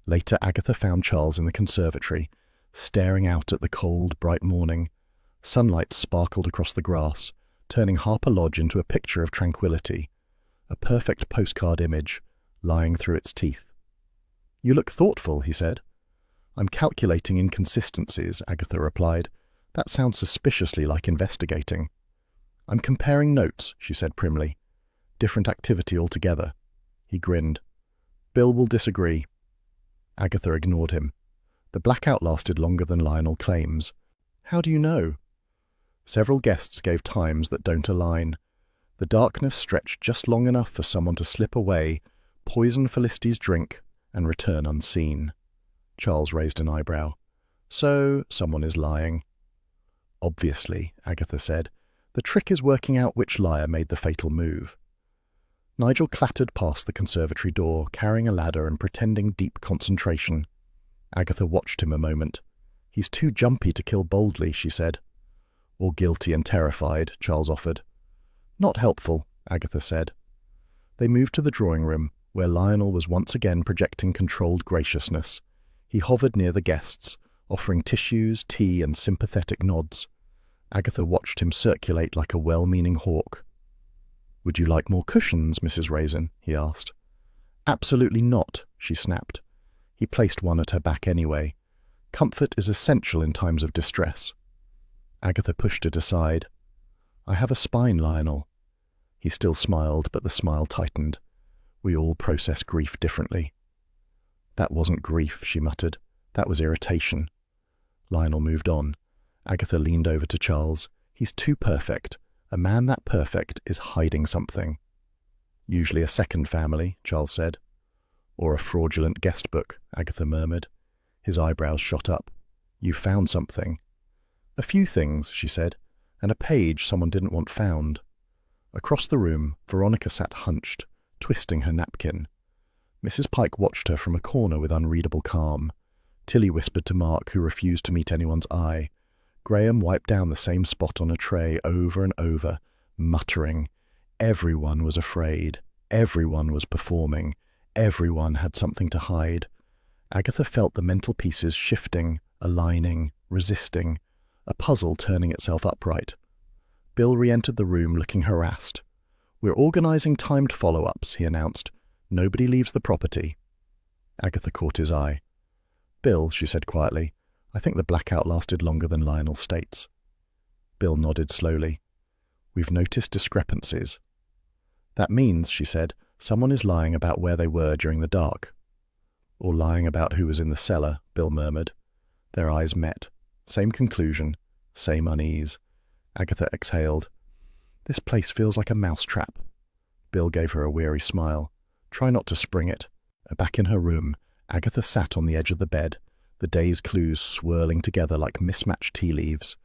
Later, Agatha found Charles in the conservatory, staring out at the cold, bright morning. Sunlight sparkled across the grass, turning Harper Lodge into a picture of tranquility. A perfect postcard image, lying through its teeth. "You look thoughtful," he said. "I'm calculating inconsistencies," Agatha replied. "That sounds suspiciously like investigating." "I'm comparing notes," she said primly. "Different activity altogether." He grinned. "Bill will disagree." Agatha ignored him. "The blackout lasted longer than Lionel claims." "How do you know?" Several guests gave times that don't align. The darkness stretched just long enough for someone to slip away, poison Felicity's drink, and return unseen. Charles raised an eyebrow. "So, someone is lying." "Obviously," Agatha said. "The trick is working out which liar made the fatal move." Nigel clattered past the conservatory door, carrying a ladder and pretending deep concentration. Agatha watched him a moment. "He's too jumpy to kill boldly," she said. "Or guilty and terrified," Charles offered. "Not helpful," Agatha said. They moved to the drawing room, where Lionel was once again projecting controlled graciousness. He hovered near the guests, offering tissues, tea, and sympathetic nods. Agatha watched him circulate like a well-meaning hawk. "Would you like more cushions, Mrs. Raisin?" he asked. "Absolutely not," she snapped. He placed one at her back anyway. Comfort is essential in times of distress. Agatha pushed it aside. "I have a spine, Lionel." He still smiled, but the smile tightened. "We all process grief differently." "That wasn't grief," she muttered. "That was irritation." Lionel moved on. Agatha leaned over to Charles. "He's too perfect. A man that perfect is hiding something." "Usually a second family," Charles said. "Or a fraudulent guest book," Agatha murmured. His eyebrows shot up. "You found something." "A few things," she said, "and a page someone didn't want found." Across the room, Veronica sat hunched, twisting her napkin. Mrs. Pike watched her from a corner with unreadable calm. Tilly whispered to Mark, who refused to meet anyone's eye. Graham wiped down the same spot on a tray over and over, muttering. Everyone was afraid. Everyone was performing. Everyone had something to hide. Agatha felt the mental pieces shifting, aligning, resisting, a puzzle turning itself upright. Bill re-entered the room looking harassed. "We're organizing timed follow-ups," he announced. "Nobody leaves the property." Agatha caught his eye. "Bill," she said quietly, "I think the blackout lasted longer than Lionel states." Bill nodded slowly. "We've noticed discrepancies." "That means," she said, "someone is lying about where they were during the dark." "Or lying about who was in the cellar," Bill murmured. Their eyes met. Same conclusion, same unease. Agatha exhaled. "This place feels like a mousetrap." Bill gave her a weary smile. "Try not to spring it." Back in her room, Agatha sat on the edge of the bed, the day's clues swirling together like mismatched tea leaves.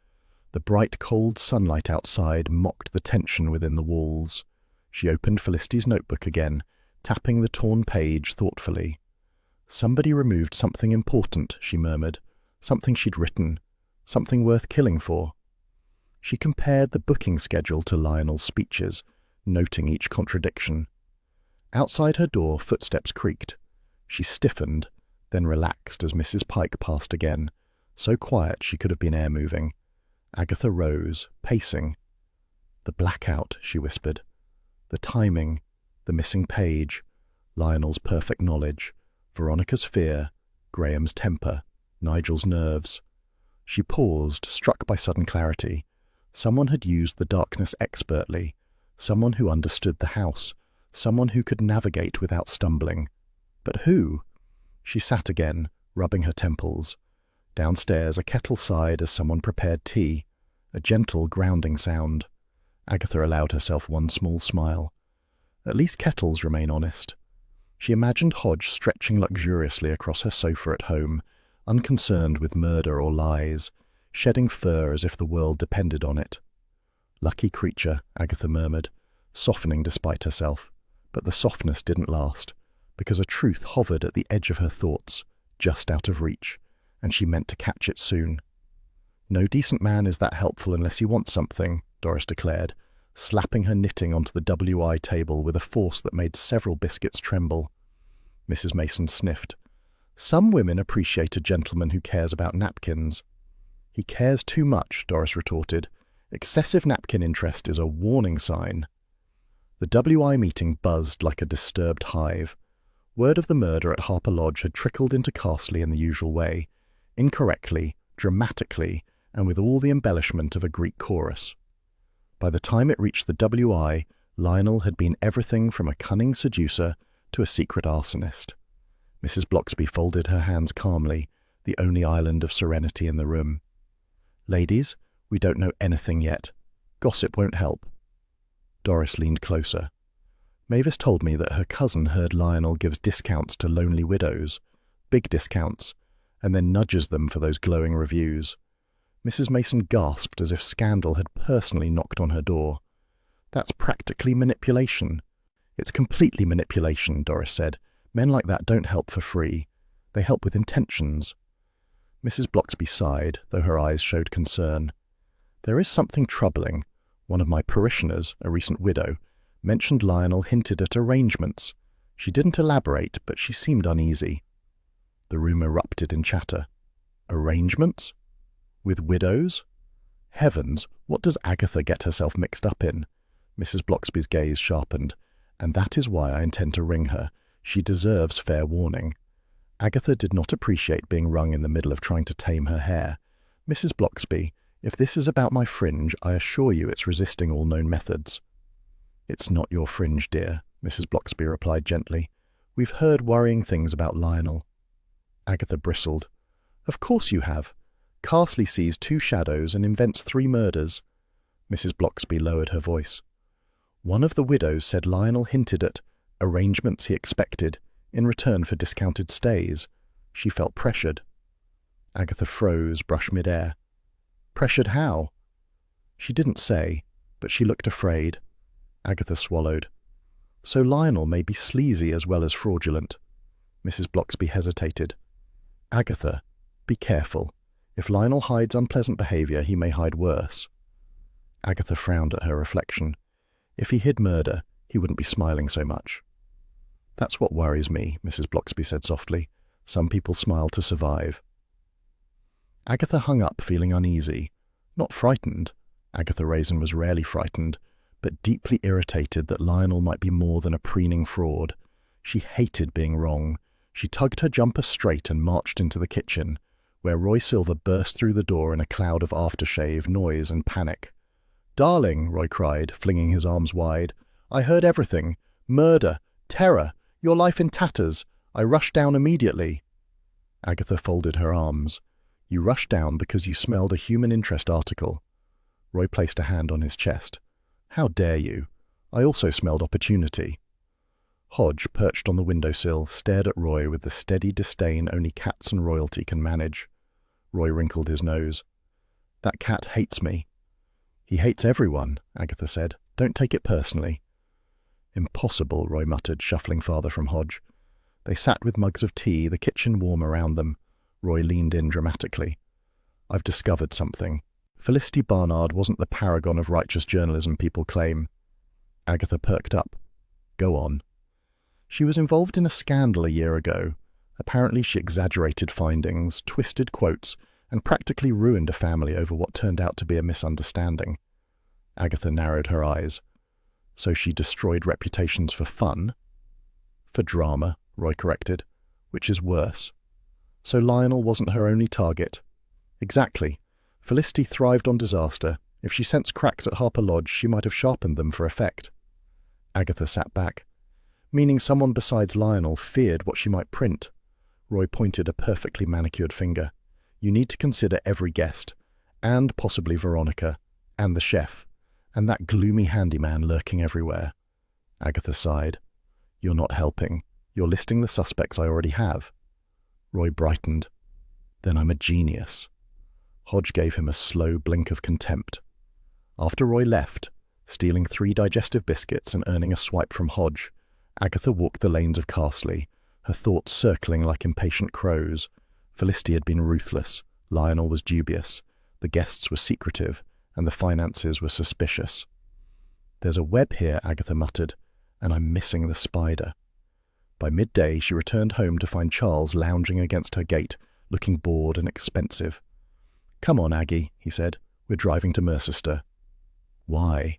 The bright, cold sunlight outside mocked the tension within the walls. She opened Felicity's notebook again, tapping the torn page thoughtfully. "Somebody removed something important," she murmured. "Something she'd written. Something worth killing for." She compared the booking schedule to Lionel's speeches, noting each contradiction. Outside her door, footsteps creaked. She stiffened, then relaxed as Mrs. Pike passed again, so quiet she could have been air-moving. Agatha rose, pacing. "The blackout," she whispered. "The timing, the missing page, Lionel's perfect knowledge, Veronica's fear, Graham's temper, Nigel's nerves." She paused, struck by sudden clarity. Someone had used the darkness expertly, someone who understood the house, someone who could navigate without stumbling. But who? She sat again, rubbing her temples. Downstairs, a kettle sighed as someone prepared tea, a gentle grounding sound. Agatha allowed herself one small smile. At least kettles remain honest. She imagined Hodge stretching luxuriously across her sofa at home, unconcerned with murder or lies, shedding fur as if the world depended on it. "Lucky creature," Agatha murmured, softening despite herself. But the softness didn't last, because a truth hovered at the edge of her thoughts, just out of reach, and she meant to catch it soon. "No decent man is that helpful unless he wants something," Doris declared, slapping her knitting onto the WI table with a force that made several biscuits tremble. Mrs. Mason sniffed. "Some women appreciate a gentleman who cares about napkins." "He cares too much," Doris retorted. "Excessive napkin interest is a warning sign." The WI meeting buzzed like a disturbed hive. Word of the murder at Harper Lodge had trickled into Carsley in the usual way, incorrectly, dramatically, and with all the embellishment of a Greek chorus. By the time it reached the WI, Lionel had been everything from a cunning seducer to a secret arsonist. Mrs. Bloxby folded her hands calmly, the only island of serenity in the room. "Ladies, we don't know anything yet. Gossip won't help." Doris leaned closer. "Mavis told me that her cousin heard Lionel gives discounts to lonely widows, big discounts, and then nudges them for those glowing reviews." Mrs. Mason gasped as if scandal had personally knocked on her door. "That's practically manipulation. It's completely manipulation, Doris said. Men like that don't help for free. They help with intentions. Mrs. Blocksby sighed, though her eyes showed concern. There is something troubling. One of my parishioners, a recent widow, mentioned Lionel hinted at arrangements. She didn't elaborate, but she seemed uneasy. The room erupted in chatter. Arrangements? With widows? Heavens, what does Agatha get herself mixed up in? Mrs. Blocksby's gaze sharpened. And that is why I intend to ring her. She deserves fair warning. Agatha did not appreciate being rung in the middle of trying to tame her hair. Mrs. Blocksby, if this is about my fringe, I assure you it's resisting all known methods. It's not your fringe, dear, Mrs. Blocksby replied gently. We've heard worrying things about Lionel. Agatha bristled. Of course you have. Carsley sees 2 shadows and invents 3 murders. Mrs. Blocksby lowered her voice. One of the widows said Lionel hinted at arrangements he expected in return for discounted stays. She felt pressured. Agatha froze, brush mid-air. Pressured how? She didn't say, but she looked afraid. Agatha swallowed. So Lionel may be sleazy as well as fraudulent. Mrs. Blocksby hesitated. Agatha, be careful. If Lionel hides unpleasant behaviour, he may hide worse. Agatha frowned at her reflection. If he hid murder, he wouldn't be smiling so much. That's what worries me, Mrs. Blocksby said softly. Some people smile to survive. Agatha hung up, feeling uneasy. Not frightened. Agatha Raisin was rarely frightened, but deeply irritated that Lionel might be more than a preening fraud. She hated being wrong. She tugged her jumper straight and marched into the kitchen, where Roy Silver burst through the door in a cloud of aftershave, noise and panic. Darling, Roy cried, flinging his arms wide. I heard everything. Murder. Terror. Your life in tatters. I rushed down immediately. Agatha folded her arms. You rushed down because you smelled a human interest article. Roy placed a hand on his chest. How dare you? I also smelled opportunity. Hodge, perched on the windowsill, stared at Roy with the steady disdain only cats and royalty can manage. Roy wrinkled his nose. That cat hates me. He hates everyone, Agatha said. Don't take it personally. Impossible, Roy muttered, shuffling farther from Hodge. They sat with mugs of tea, the kitchen warm around them. Roy leaned in dramatically. I've discovered something. Felicity Barnard wasn't the paragon of righteous journalism people claim. Agatha perked up. Go on. She was involved in a scandal a year ago. Apparently she exaggerated findings, twisted quotes, and practically ruined a family over what turned out to be a misunderstanding. Agatha narrowed her eyes. So she destroyed reputations for fun? For drama, Roy corrected, which is worse. So Lionel wasn't her only target. Exactly. Felicity thrived on disaster. If she sensed cracks at Harper Lodge, she might have sharpened them for effect. Agatha sat back. Meaning someone besides Lionel feared what she might print. Roy pointed a perfectly manicured finger. You need to consider every guest, and possibly Veronica, and the chef, and that gloomy handyman lurking everywhere. Agatha sighed. You're not helping. You're listing the suspects I already have. Roy brightened. Then I'm a genius. Hodge gave him a slow blink of contempt. After Roy left, stealing 3 digestive biscuits and earning a swipe from Hodge, Agatha walked the lanes of Carsley, her thoughts circling like impatient crows. Felicity had been ruthless, Lionel was dubious, the guests were secretive, and the finances were suspicious. There's a web here, Agatha muttered, and I'm missing the spider. By midday she returned home to find Charles lounging against her gate, looking bored and expensive. Come on, Aggie, he said. We're driving to Mercester. Why?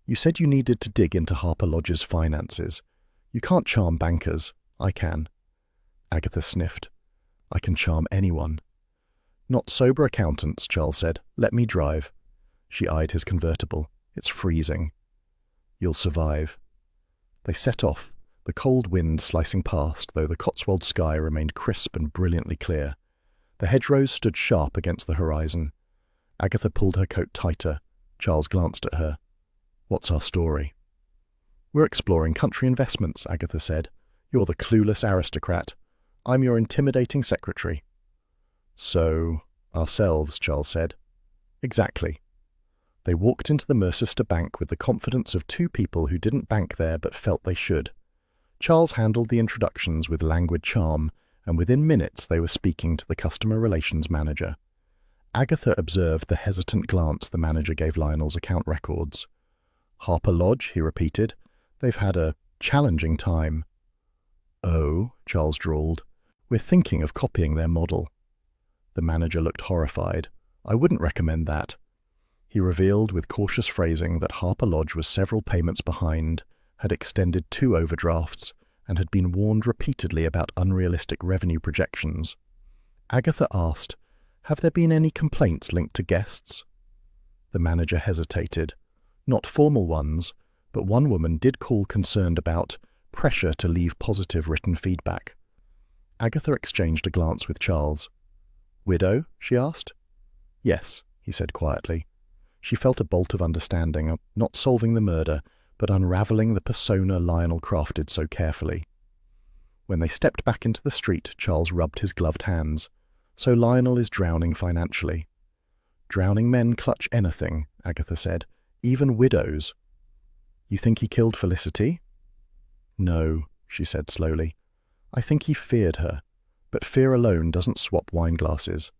You said you needed to dig into Harper Lodge's finances. You can't charm bankers. I can. Agatha sniffed. I can charm anyone. Not sober accountants, Charles said. Let me drive. She eyed his convertible. It's freezing. You'll survive. They set off, the cold wind slicing past, though the Cotswold sky remained crisp and brilliantly clear. The hedgerows stood sharp against the horizon. Agatha pulled her coat tighter. Charles glanced at her. What's our story? We're exploring country investments, Agatha said. You're the clueless aristocrat. I'm your intimidating secretary. So, ourselves, Charles said. Exactly. They walked into the Mercester Bank with the confidence of two people who didn't bank there but felt they should. Charles handled the introductions with languid charm, and within minutes they were speaking to the customer relations manager. Agatha observed the hesitant glance the manager gave Lionel's account records. "Harper Lodge," he repeated. "They've had a challenging time." "Oh," Charles drawled. "We're thinking of copying their model." The manager looked horrified. "I wouldn't recommend that." He revealed with cautious phrasing that Harper Lodge was several payments behind, had extended 2 overdrafts, and had been warned repeatedly about unrealistic revenue projections. Agatha asked, "Have there been any complaints linked to guests?" The manager hesitated. Not formal ones, but one woman did call concerned about pressure to leave positive written feedback. Agatha exchanged a glance with Charles. "Widow?" she asked. "Yes," he said quietly. She felt a bolt of understanding, not solving the murder, but unravelling the persona Lionel crafted so carefully. When they stepped back into the street, Charles rubbed his gloved hands. "So Lionel is drowning financially." "Drowning men clutch anything," Agatha said, "even widows." "You think he killed Felicity?" "No," she said slowly. "I think he feared her, but fear alone doesn't swap wine glasses."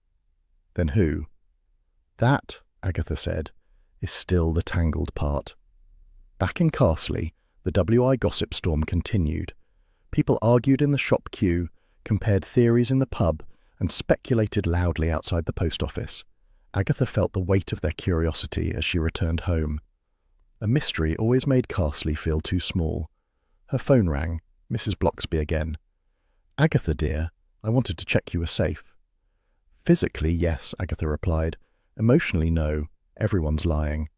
"Then who?" "That," Agatha said, "is still the tangled part." Back in Carsley, the WI gossip storm continued. People argued in the shop queue, compared theories in the pub, and speculated loudly outside the post office. Agatha felt the weight of their curiosity as she returned home. A mystery always made Carsley feel too small. Her phone rang. Mrs. Bloxby again. "Agatha, dear, I wanted to check you were safe." "Physically, yes," Agatha replied. "Emotionally, no. Everyone's lying."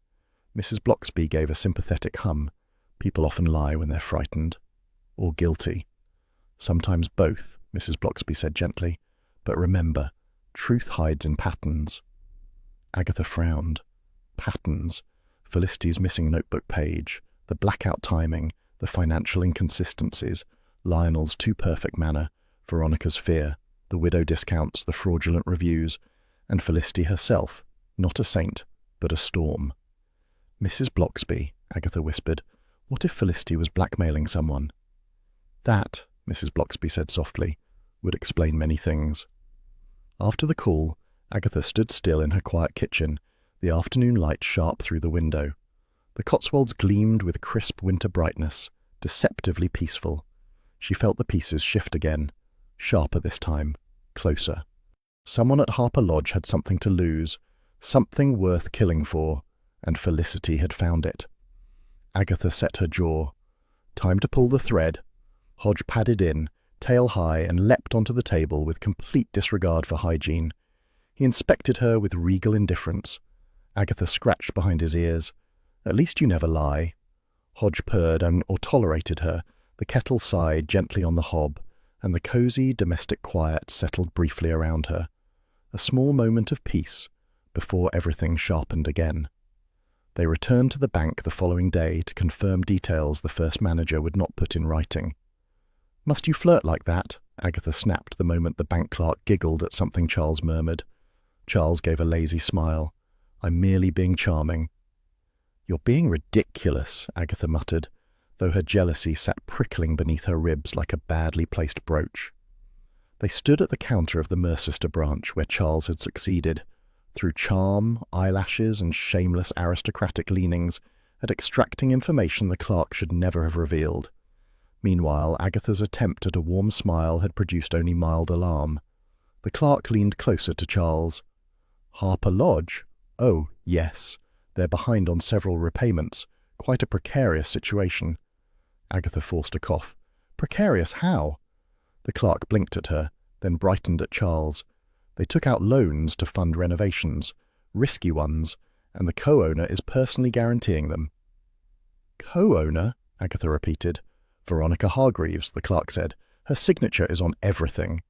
Mrs. Bloxby gave a sympathetic hum. People often lie when they're frightened. Or guilty. "Sometimes both," Mrs. Bloxby said gently. "But remember, truth hides in patterns." Agatha frowned. Patterns. Felicity's missing notebook page, the blackout timing, the financial inconsistencies, Lionel's too perfect manner, Veronica's fear, the widow discounts, the fraudulent reviews, and Felicity herself, not a saint, but a storm. "Mrs. Bloxby," Agatha whispered, "what if Felicity was blackmailing someone?" "That," Mrs. Bloxby said softly, "would explain many things." After the call, Agatha stood still in her quiet kitchen, the afternoon light sharp through the window. The Cotswolds gleamed with crisp winter brightness, deceptively peaceful. She felt the pieces shift again, sharper this time, closer. Someone at Harper Lodge had something to lose, something worth killing for, and Felicity had found it. Agatha set her jaw. Time to pull the thread. Hodge padded in, tail high, and leapt onto the table with complete disregard for hygiene. He inspected her with regal indifference. Agatha scratched behind his ears. "At least you never lie." Hodge purred or tolerated her. The kettle sighed gently on the hob, and the cosy domestic quiet settled briefly around her. A small moment of peace, before everything sharpened again. They returned to the bank the following day to confirm details the first manager would not put in writing. "Must you flirt like that?" Agatha snapped the moment the bank clerk giggled at something Charles murmured. Charles gave a lazy smile. "I'm merely being charming." "You're being ridiculous," Agatha muttered, though her jealousy sat prickling beneath her ribs like a badly placed brooch. They stood at the counter of the Mercester branch where Charles had succeeded, through charm, eyelashes, and shameless aristocratic leanings, at extracting information the clerk should never have revealed. Meanwhile, Agatha's attempt at a warm smile had produced only mild alarm. The clerk leaned closer to Charles. "Harper Lodge? Oh, yes. They're behind on several repayments. Quite a precarious situation." Agatha forced a cough. "Precarious how?" The clerk blinked at her, then brightened at Charles. "They took out loans to fund renovations, risky ones, and the co-owner is personally guaranteeing them." "Co-owner?" Agatha repeated. "Veronica Hargreaves," the clerk said. "Her signature is on everything."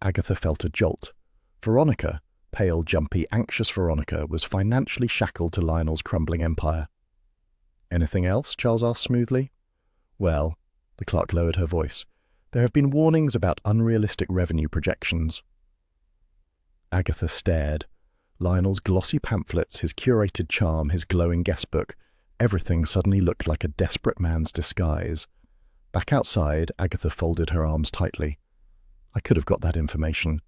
Agatha felt a jolt. Veronica, pale, jumpy, anxious Veronica, was financially shackled to Lionel's crumbling empire. "Anything else?" Charles asked smoothly. "Well," the clerk lowered her voice, "there have been warnings about unrealistic revenue projections." Agatha stared. Lionel's glossy pamphlets, his curated charm, his glowing guestbook, everything suddenly looked like a desperate man's disguise. Back outside, Agatha folded her arms tightly. I could have got that information.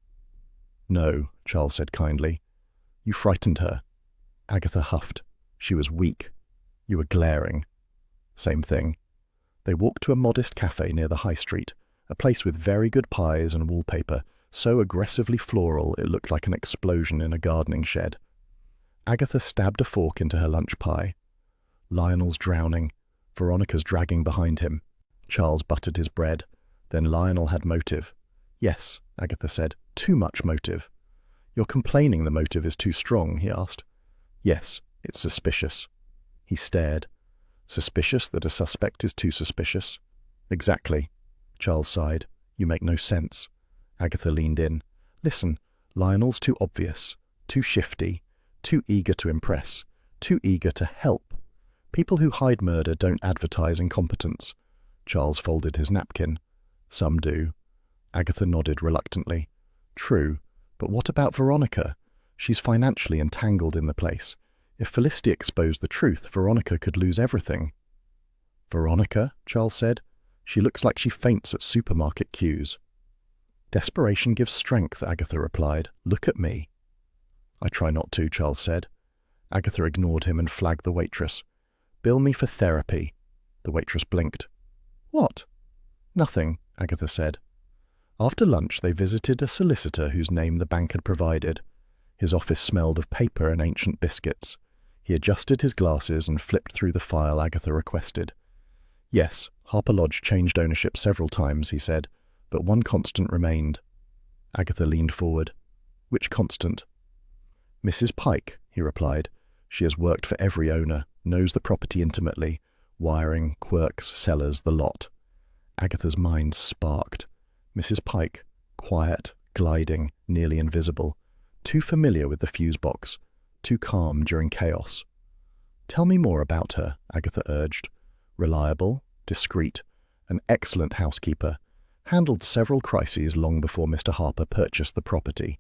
No, Charles said kindly. You frightened her. Agatha huffed. She was weak. You were glaring. Same thing. They walked to a modest cafe near the high street, a place with very good pies and wallpaper, so aggressively floral it looked like an explosion in a gardening shed. Agatha stabbed a fork into her lunch pie. Lionel's drowning. Veronica's dragging behind him. Charles buttered his bread. Then Lionel had motive. Yes, Agatha said, too much motive. You're complaining the motive is too strong, he asked. Yes, it's suspicious. He stared. Suspicious that a suspect is too suspicious? Exactly. Charles sighed. You make no sense. Agatha leaned in. Listen, Lionel's too obvious, too shifty, too eager to impress, too eager to help. People who hide murder don't advertise incompetence. Charles folded his napkin. Some do. Agatha nodded reluctantly. True, but what about Veronica? She's financially entangled in the place. If Felicity exposed the truth, Veronica could lose everything. Veronica, Charles said. She looks like she faints at supermarket queues. Desperation gives strength, Agatha replied. Look at me. I try not to, Charles said. Agatha ignored him and flagged the waitress. Bill me for therapy. The waitress blinked. What? Nothing, Agatha said. After lunch they visited a solicitor whose name the bank had provided. His office smelled of paper and ancient biscuits. He adjusted his glasses and flipped through the file Agatha requested. Yes, Harper Lodge changed ownership several times, he said, but one constant remained. Agatha leaned forward. Which constant? Mrs. Pike, he replied. She has worked for every owner, knows the property intimately, wiring, quirks, cellars, the lot. Agatha's mind sparked. Mrs. Pike, quiet, gliding, nearly invisible, too familiar with the fuse box, too calm during chaos. Tell me more about her, Agatha urged. Reliable, discreet, an excellent housekeeper, handled several crises long before Mr. Harper purchased the property.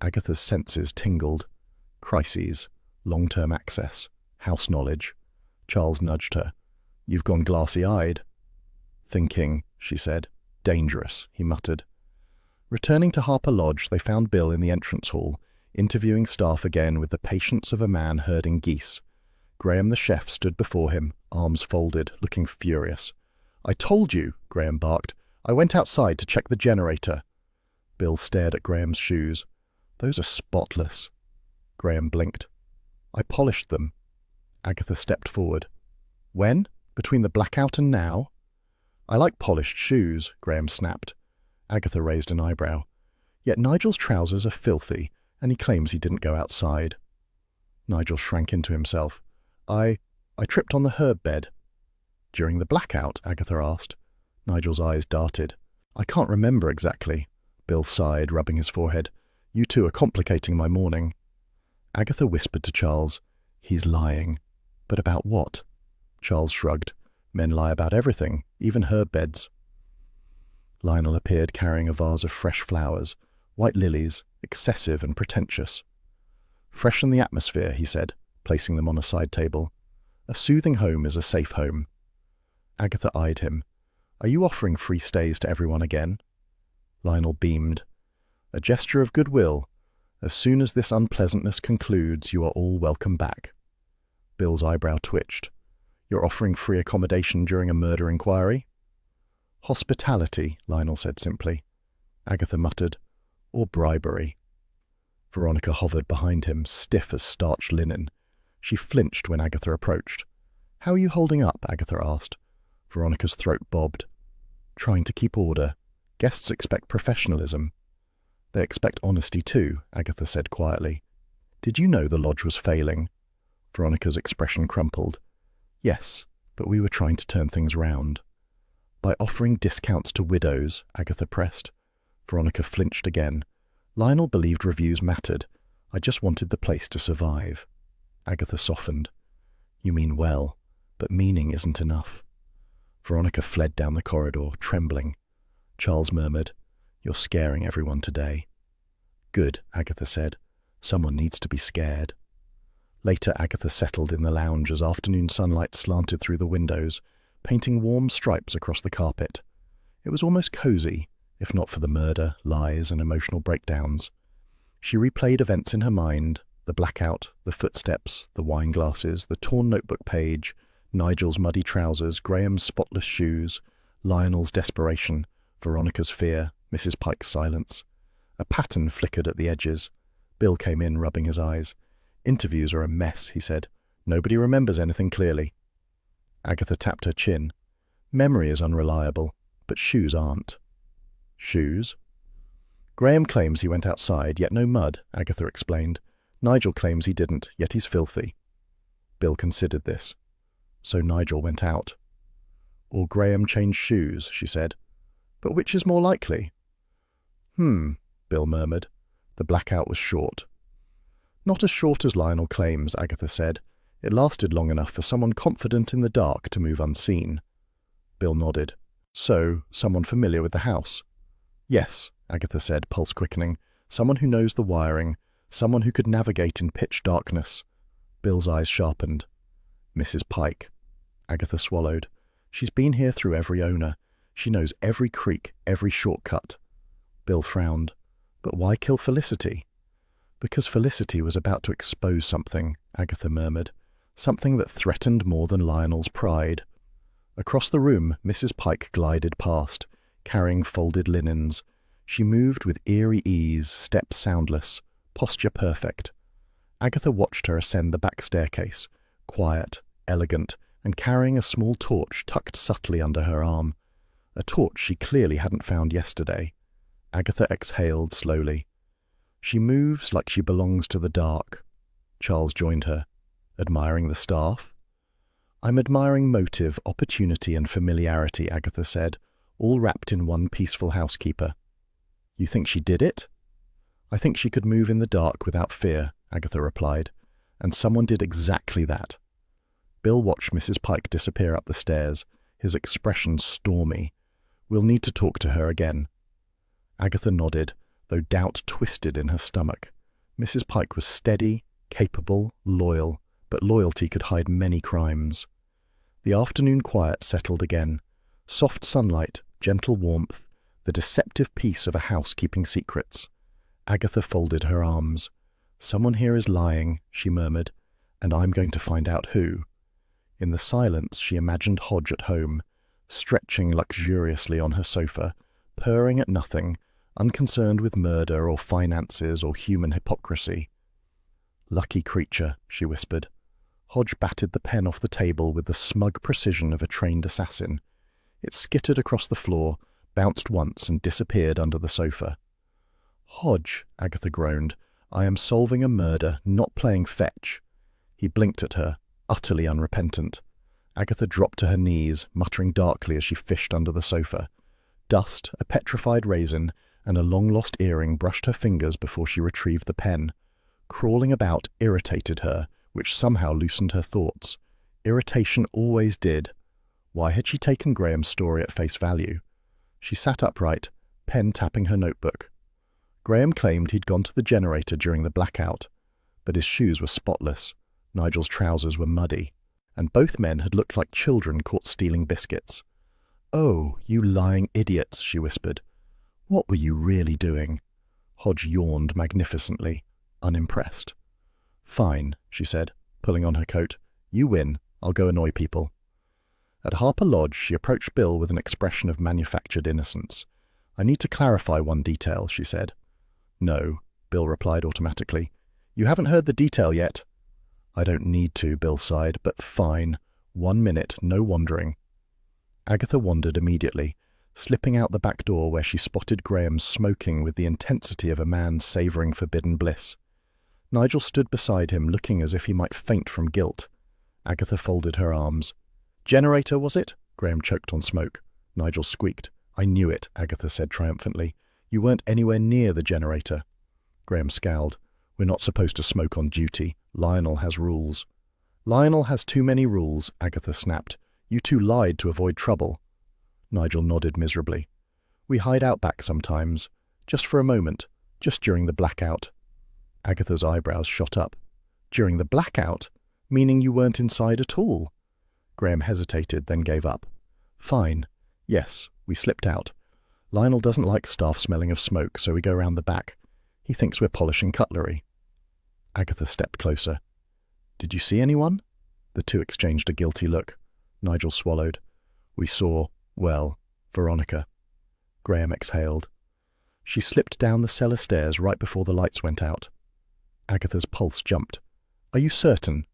Agatha's senses tingled. Crises, long-term access, house knowledge. Charles nudged her. You've gone glassy-eyed. Thinking, she said. Dangerous, he muttered. Returning to Harper Lodge, they found Bill in the entrance hall, interviewing staff again with the patience of a man herding geese. Graham the chef stood before him, arms folded, looking furious. I told you, Graham barked. I went outside to check the generator. Bill stared at Graham's shoes. Those are spotless. Graham blinked. I polished them. Agatha stepped forward. When? Between the blackout and now? I like polished shoes, Graham snapped. Agatha raised an eyebrow. Yet Nigel's trousers are filthy, and he claims he didn't go outside. Nigel shrank into himself. I tripped on the herb bed. During the blackout? Agatha asked. Nigel's eyes darted. I can't remember exactly. Bill sighed, rubbing his forehead. You two are complicating my morning. Agatha whispered to Charles. He's lying. But about what? Charles shrugged. Men lie about everything, even herb beds. Lionel appeared carrying a vase of fresh flowers, white lilies, excessive and pretentious. Freshen the atmosphere, he said, placing them on a side table. A soothing home is a safe home. Agatha eyed him. Are you offering free stays to everyone again? Lionel beamed. A gesture of goodwill. As soon as this unpleasantness concludes, you are all welcome back. Bill's eyebrow twitched. You're offering free accommodation during a murder inquiry? Hospitality, Lionel said simply. Agatha muttered. Or bribery. Veronica hovered behind him, stiff as starched linen. She flinched when Agatha approached. How are you holding up? Agatha asked. Veronica's throat bobbed. Trying to keep order. Guests expect professionalism. They expect honesty too, Agatha said quietly. Did you know the lodge was failing? Veronica's expression crumpled. Yes, but we were trying to turn things round. By offering discounts to widows, Agatha pressed. Veronica flinched again. Lionel believed reviews mattered. I just wanted the place to survive. Agatha softened. You mean well, but meaning isn't enough. Veronica fled down the corridor, trembling. Charles murmured, You're scaring everyone today. Good, Agatha said. Someone needs to be scared. Later, Agatha settled in the lounge as afternoon sunlight slanted through the windows, painting warm stripes across the carpet. It was almost cozy, if not for the murder, lies, and emotional breakdowns. She replayed events in her mind, the blackout, the footsteps, the wine glasses, the torn notebook page, Nigel's muddy trousers, Graham's spotless shoes, Lionel's desperation, Veronica's fear, Mrs. Pike's silence. A pattern flickered at the edges. Bill came in, rubbing his eyes. "Interviews are a mess," he said. "Nobody remembers anything clearly." Agatha tapped her chin. "Memory is unreliable, but shoes aren't." "Shoes?" "Graham claims he went outside, yet no mud," Agatha explained. "Nigel claims he didn't, yet he's filthy." Bill considered this. "So Nigel went out." "Or Graham changed shoes," she said. "But which is more likely?" Bill murmured. The blackout was short. "Not as short as Lionel claims," Agatha said. "It lasted long enough for someone confident in the dark to move unseen." Bill nodded. "So, someone familiar with the house?" "Yes," Agatha said, pulse quickening. "Someone who knows the wiring, someone who could navigate in pitch darkness." Bill's eyes sharpened. "Mrs. Pike." Agatha swallowed. "She's been here through every owner. She knows every creak, every shortcut." Bill frowned. "But why kill Felicity?" "Because Felicity was about to expose something," Agatha murmured. "Something that threatened more than Lionel's pride." Across the room, Mrs. Pike glided past, carrying folded linens. She moved with eerie ease, steps soundless, posture perfect. Agatha watched her ascend the back staircase, quiet, elegant, and carrying a small torch tucked subtly under her arm. A torch she clearly hadn't found yesterday. Agatha exhaled slowly. "She moves like she belongs to the dark." Charles joined her. "Admiring the staff?" "I'm admiring motive, opportunity, and familiarity," Agatha said, all wrapped in one peaceful housekeeper. "You think she did it?" "I think she could move in the dark without fear," Agatha replied. "And someone did exactly that." Bill watched Mrs. Pike disappear up the stairs, his expression stormy. "We'll need to talk to her again." Agatha nodded, though doubt twisted in her stomach. Mrs. Pike was steady, capable, loyal, but loyalty could hide many crimes. The afternoon quiet settled again. Soft sunlight, gentle warmth, the deceptive peace of a house keeping secrets. Agatha folded her arms. "Someone here is lying," she murmured, "and I'm going to find out who." In the silence she imagined Hodge at home, stretching luxuriously on her sofa, purring at nothing, unconcerned with murder or finances or human hypocrisy. "Lucky creature," she whispered. Hodge batted the pen off the table with the smug precision of a trained assassin. It skittered across the floor, bounced once, and disappeared under the sofa. "Hodge," Agatha groaned, "I am solving a murder, not playing fetch." He blinked at her, utterly unrepentant. Agatha dropped to her knees, muttering darkly as she fished under the sofa. Dust, a petrified raisin, and a long-lost earring brushed her fingers before she retrieved the pen. Crawling about irritated her, which somehow loosened her thoughts. Irritation always did. Why had she taken Graham's story at face value? She sat upright, pen tapping her notebook. Graham claimed he'd gone to the generator during the blackout, but his shoes were spotless, Nigel's trousers were muddy, and both men had looked like children caught stealing biscuits. "Oh, you lying idiots," she whispered. "What were you really doing?" Hodge yawned magnificently, unimpressed. "Fine," she said, pulling on her coat. "You win. I'll go annoy people." At Harper Lodge, she approached Bill with an expression of manufactured innocence. "I need to clarify one detail," she said. "No," Bill replied automatically. "You haven't heard the detail yet." "I don't need to," Bill sighed, "but fine. 1 minute, no wandering." Agatha wandered immediately, slipping out the back door where she spotted Graham smoking with the intensity of a man savouring forbidden bliss. Nigel stood beside him, looking as if he might faint from guilt. Agatha folded her arms. "Generator, was it?" Graham choked on smoke. Nigel squeaked. "I knew it," Agatha said triumphantly. "You weren't anywhere near the generator." Graham scowled. "We're not supposed to smoke on duty. Lionel has rules." "Lionel has too many rules," Agatha snapped. "You two lied to avoid trouble." Nigel nodded miserably. "We hide out back sometimes. Just for a moment. Just during the blackout." Agatha's eyebrows shot up. During the blackout? Meaning you weren't inside at all? Graham hesitated, then gave up. Fine. Yes, we slipped out. Lionel doesn't like staff smelling of smoke, so we go round the back. He thinks we're polishing cutlery. Agatha stepped closer. Did you see anyone? The two exchanged a guilty look. Nigel swallowed. We saw, well, Veronica. Graham exhaled. She slipped down the cellar stairs right before the lights went out. Agatha's pulse jumped. Are you certain?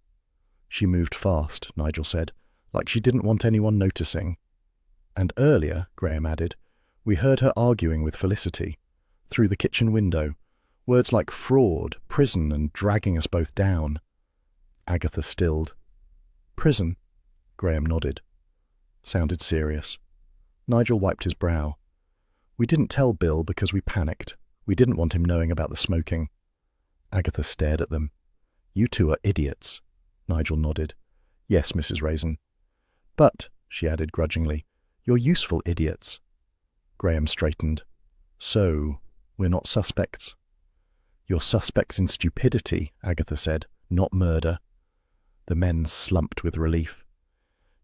She moved fast, Nigel said, like she didn't want anyone noticing. And earlier, Graham added, we heard her arguing with Felicity. Through the kitchen window. Words like fraud, prison, and dragging us both down. Agatha stilled. Prison? Graham nodded. Sounded serious. Nigel wiped his brow. We didn't tell Bill because we panicked. We didn't want him knowing about the smoking. Agatha stared at them. You two are idiots. Nigel nodded. Yes, Mrs. Raisin. But, she added grudgingly, you're useful idiots. Graham straightened. So, we're not suspects? You're suspects in stupidity, Agatha said, not murder. The men slumped with relief.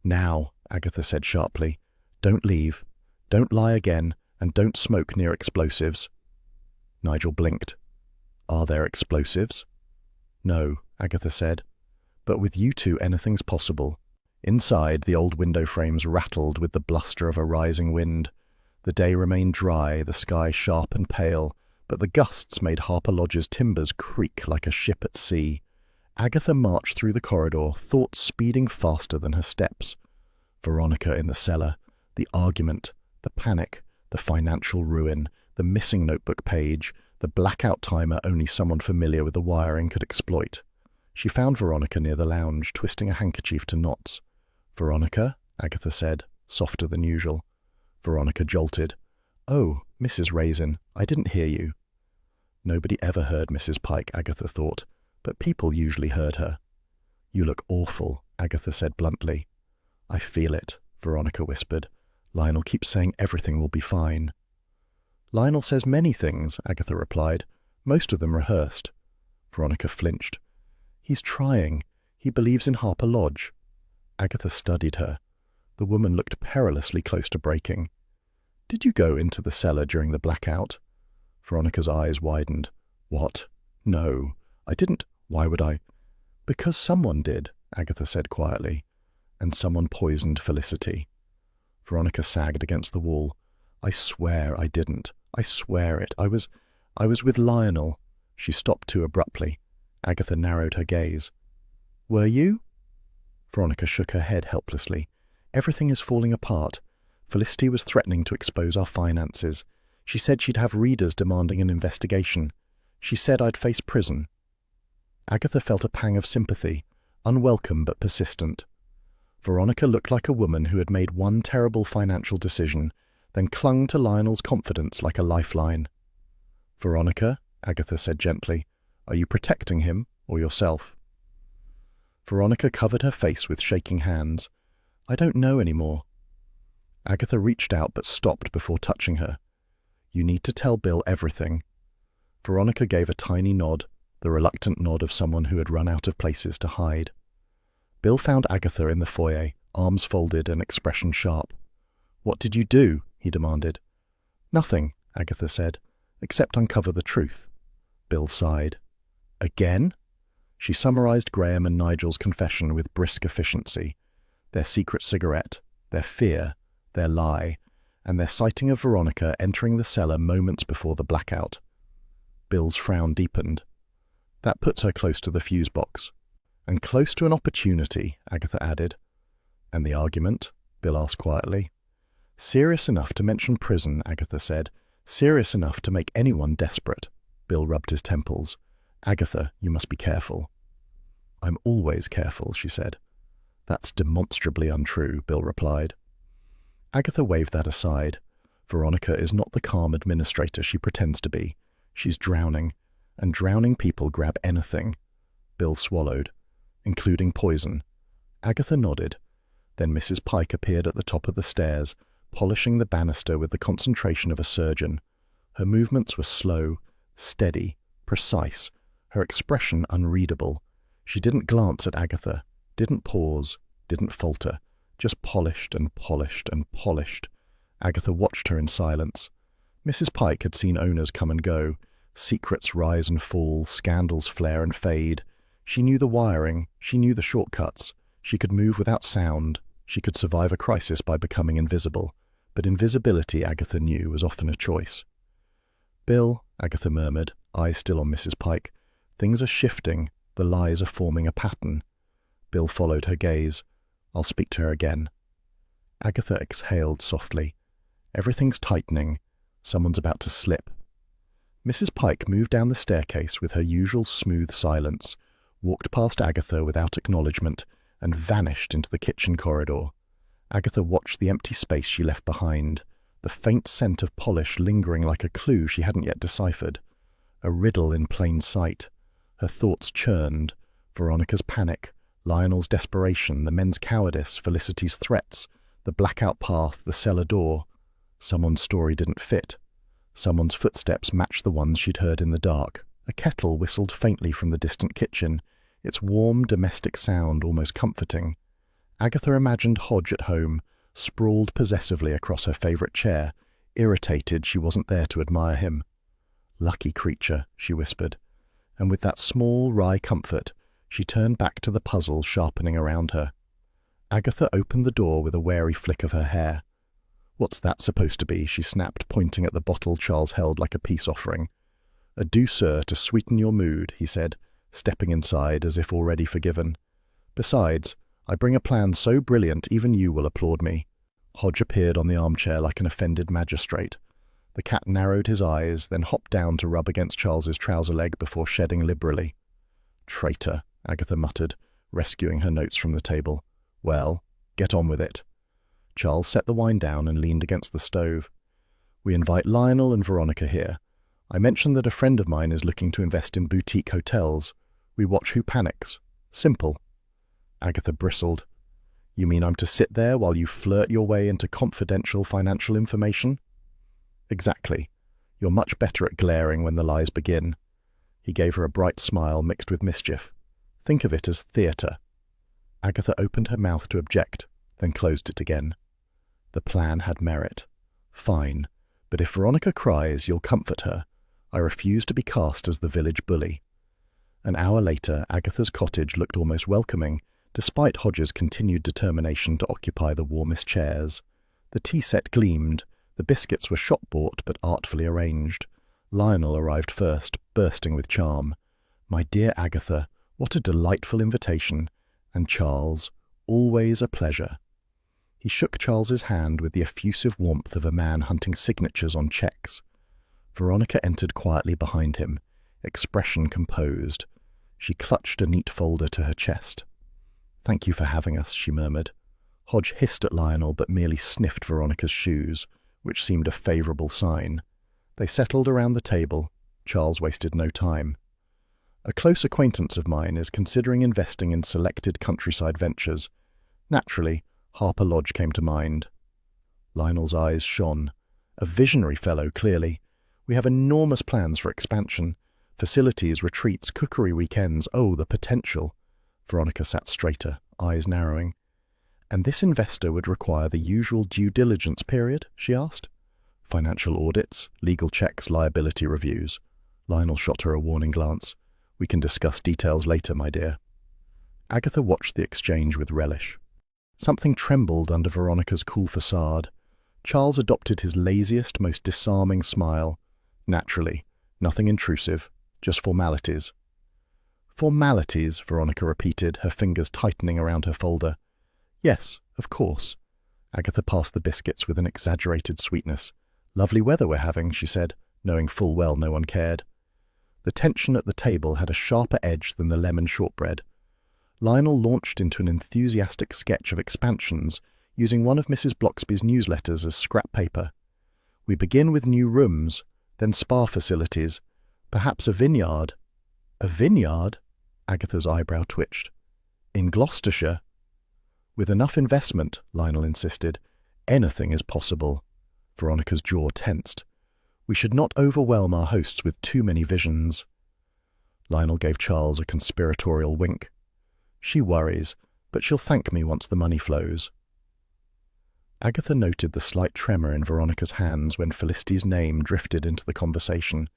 Now, Agatha said sharply, don't leave, don't lie again, and don't smoke near explosives. Nigel blinked. Are there explosives? No, Agatha said, but with you two anything's possible. Inside, the old window frames rattled with the bluster of a rising wind. The day remained dry, the sky sharp and pale, but the gusts made Harper Lodge's timbers creak like a ship at sea. Agatha marched through the corridor, thoughts speeding faster than her steps. Veronica in the cellar, the argument, the panic, the financial ruin, the missing notebook page, the blackout timer only someone familiar with the wiring could exploit. She found Veronica near the lounge, twisting a handkerchief to knots. Veronica, Agatha said, softer than usual. Veronica jolted. Oh, Mrs. Raisin, I didn't hear you. Nobody ever heard Mrs. Pike, Agatha thought, but people usually heard her. You look awful, Agatha said bluntly. I feel it, Veronica whispered. Lionel keeps saying everything will be fine. Lionel says many things, Agatha replied, most of them rehearsed. Veronica flinched. He's trying. He believes in Harper Lodge. Agatha studied her. The woman looked perilously close to breaking. Did you go into the cellar during the blackout? Veronica's eyes widened. What? No, I didn't. Why would I? Because someone did, Agatha said quietly. And someone poisoned Felicity. Veronica sagged against the wall. I swear I didn't. I swear it. I was with Lionel. She stopped too abruptly. Agatha narrowed her gaze. Were you? Veronica shook her head helplessly. Everything is falling apart. Felicity was threatening to expose our finances. She said she'd have readers demanding an investigation. She said I'd face prison. Agatha felt a pang of sympathy, unwelcome but persistent. Veronica looked like a woman who had made one terrible financial decision, then clung to Lionel's confidence like a lifeline. Veronica, Agatha said gently, are you protecting him or yourself? Veronica covered her face with shaking hands. I don't know anymore. Agatha reached out but stopped before touching her. You need to tell Bill everything. Veronica gave a tiny nod, the reluctant nod of someone who had run out of places to hide. Bill found Agatha in the foyer, arms folded and expression sharp. What did you do? He demanded. Nothing, Agatha said, except uncover the truth. Bill sighed. Again? She summarized Graham and Nigel's confession with brisk efficiency. Their secret cigarette, their fear, their lie, and their sighting of Veronica entering the cellar moments before the blackout. Bill's frown deepened. That puts her close to the fuse box. And close to an opportunity, Agatha added. And the argument? Bill asked quietly. Serious enough to mention prison, Agatha said. Serious enough to make anyone desperate. Bill rubbed his temples. Agatha, you must be careful. I'm always careful, she said. That's demonstrably untrue, Bill replied. Agatha waved that aside. Veronica is not the calm administrator she pretends to be. She's drowning, and drowning people grab anything. Bill swallowed, including poison. Agatha nodded. Then Mrs. Pike appeared at the top of the stairs, polishing the banister with the concentration of a surgeon. Her movements were slow, steady, precise, her expression unreadable. She didn't glance at Agatha, didn't pause, didn't falter, just polished and polished and polished. Agatha watched her in silence. Mrs. Pike had seen owners come and go, secrets rise and fall, scandals flare and fade. She knew the wiring, she knew the shortcuts. She could move without sound, she could survive a crisis by becoming invisible. But invisibility, Agatha knew, was often a choice. "Bill," Agatha murmured, eyes still on Mrs. Pike, "things are shifting, the lies are forming a pattern." Bill followed her gaze. "I'll speak to her again." Agatha exhaled softly. "Everything's tightening. Someone's about to slip." Mrs. Pike moved down the staircase with her usual smooth silence, walked past Agatha without acknowledgement, and vanished into the kitchen corridor. Agatha watched the empty space she left behind, the faint scent of polish lingering like a clue she hadn't yet deciphered. A riddle in plain sight. Her thoughts churned. Veronica's panic, Lionel's desperation, the men's cowardice, Felicity's threats, the blackout path, the cellar door. Someone's story didn't fit. Someone's footsteps matched the ones she'd heard in the dark. A kettle whistled faintly from the distant kitchen, its warm domestic sound almost comforting. Agatha imagined Hodge at home, sprawled possessively across her favourite chair, irritated she wasn't there to admire him. "Lucky creature," she whispered, and with that small, wry comfort, she turned back to the puzzle sharpening around her. Agatha opened the door with a wary flick of her hair. "What's that supposed to be?" she snapped, pointing at the bottle Charles held like a peace offering. "A douceur to sweeten your mood," he said, stepping inside as if already forgiven. "Besides, I bring a plan so brilliant even you will applaud me." Hodge appeared on the armchair like an offended magistrate. The cat narrowed his eyes, then hopped down to rub against Charles's trouser leg before shedding liberally. "Traitor," Agatha muttered, rescuing her notes from the table. "Well, get on with it." Charles set the wine down and leaned against the stove. "We invite Lionel and Veronica here. I mentioned that a friend of mine is looking to invest in boutique hotels. We watch who panics. Simple." Agatha bristled. "You mean I'm to sit there while you flirt your way into confidential financial information?" "Exactly. You're much better at glaring when the lies begin." He gave her a bright smile mixed with mischief. "Think of it as theatre." Agatha opened her mouth to object, then closed it again. The plan had merit. "Fine, but if Veronica cries, you'll comfort her. I refuse to be cast as the village bully." An hour later, Agatha's cottage looked almost welcoming, despite Hodge's continued determination to occupy the warmest chairs. The tea set gleamed, the biscuits were shop-bought but artfully arranged. Lionel arrived first, bursting with charm. "My dear Agatha, what a delightful invitation. And Charles, always a pleasure." He shook Charles's hand with the effusive warmth of a man hunting signatures on cheques. Veronica entered quietly behind him, expression composed. She clutched a neat folder to her chest. "Thank you for having us," she murmured. Hodge hissed at Lionel but merely sniffed Veronica's shoes, which seemed a favourable sign. They settled around the table. Charles wasted no time. "A close acquaintance of mine is considering investing in selected countryside ventures. Naturally, Harper Lodge came to mind." Lionel's eyes shone. "A visionary fellow, clearly. We have enormous plans for expansion. Facilities, retreats, cookery weekends. Oh, the potential." Veronica sat straighter, eyes narrowing. "And this investor would require the usual due diligence period?" she asked. "Financial audits, legal checks, liability reviews." Lionel shot her a warning glance. "We can discuss details later, my dear." Agatha watched the exchange with relish. Something trembled under Veronica's cool facade. Charles adopted his laziest, most disarming smile. Naturally, nothing intrusive, just formalities. "Formalities," Veronica repeated, her fingers tightening around her folder. "Yes, of course." Agatha passed the biscuits with an exaggerated sweetness. "Lovely weather we're having," she said, knowing full well no one cared. The tension at the table had a sharper edge than the lemon shortbread. Lionel launched into an enthusiastic sketch of expansions, using one of Mrs. Bloxby's newsletters as scrap paper. "We begin with new rooms, then spa facilities, perhaps a vineyard." "A vineyard?" Agatha's eyebrow twitched. "In Gloucestershire?" "With enough investment," Lionel insisted. "Anything is possible." Veronica's jaw tensed. "We should not overwhelm our hosts with too many visions." Lionel gave Charles a conspiratorial wink. "She worries, but she'll thank me once the money flows." Agatha noted the slight tremor in Veronica's hands when Felicity's name drifted into the conversation.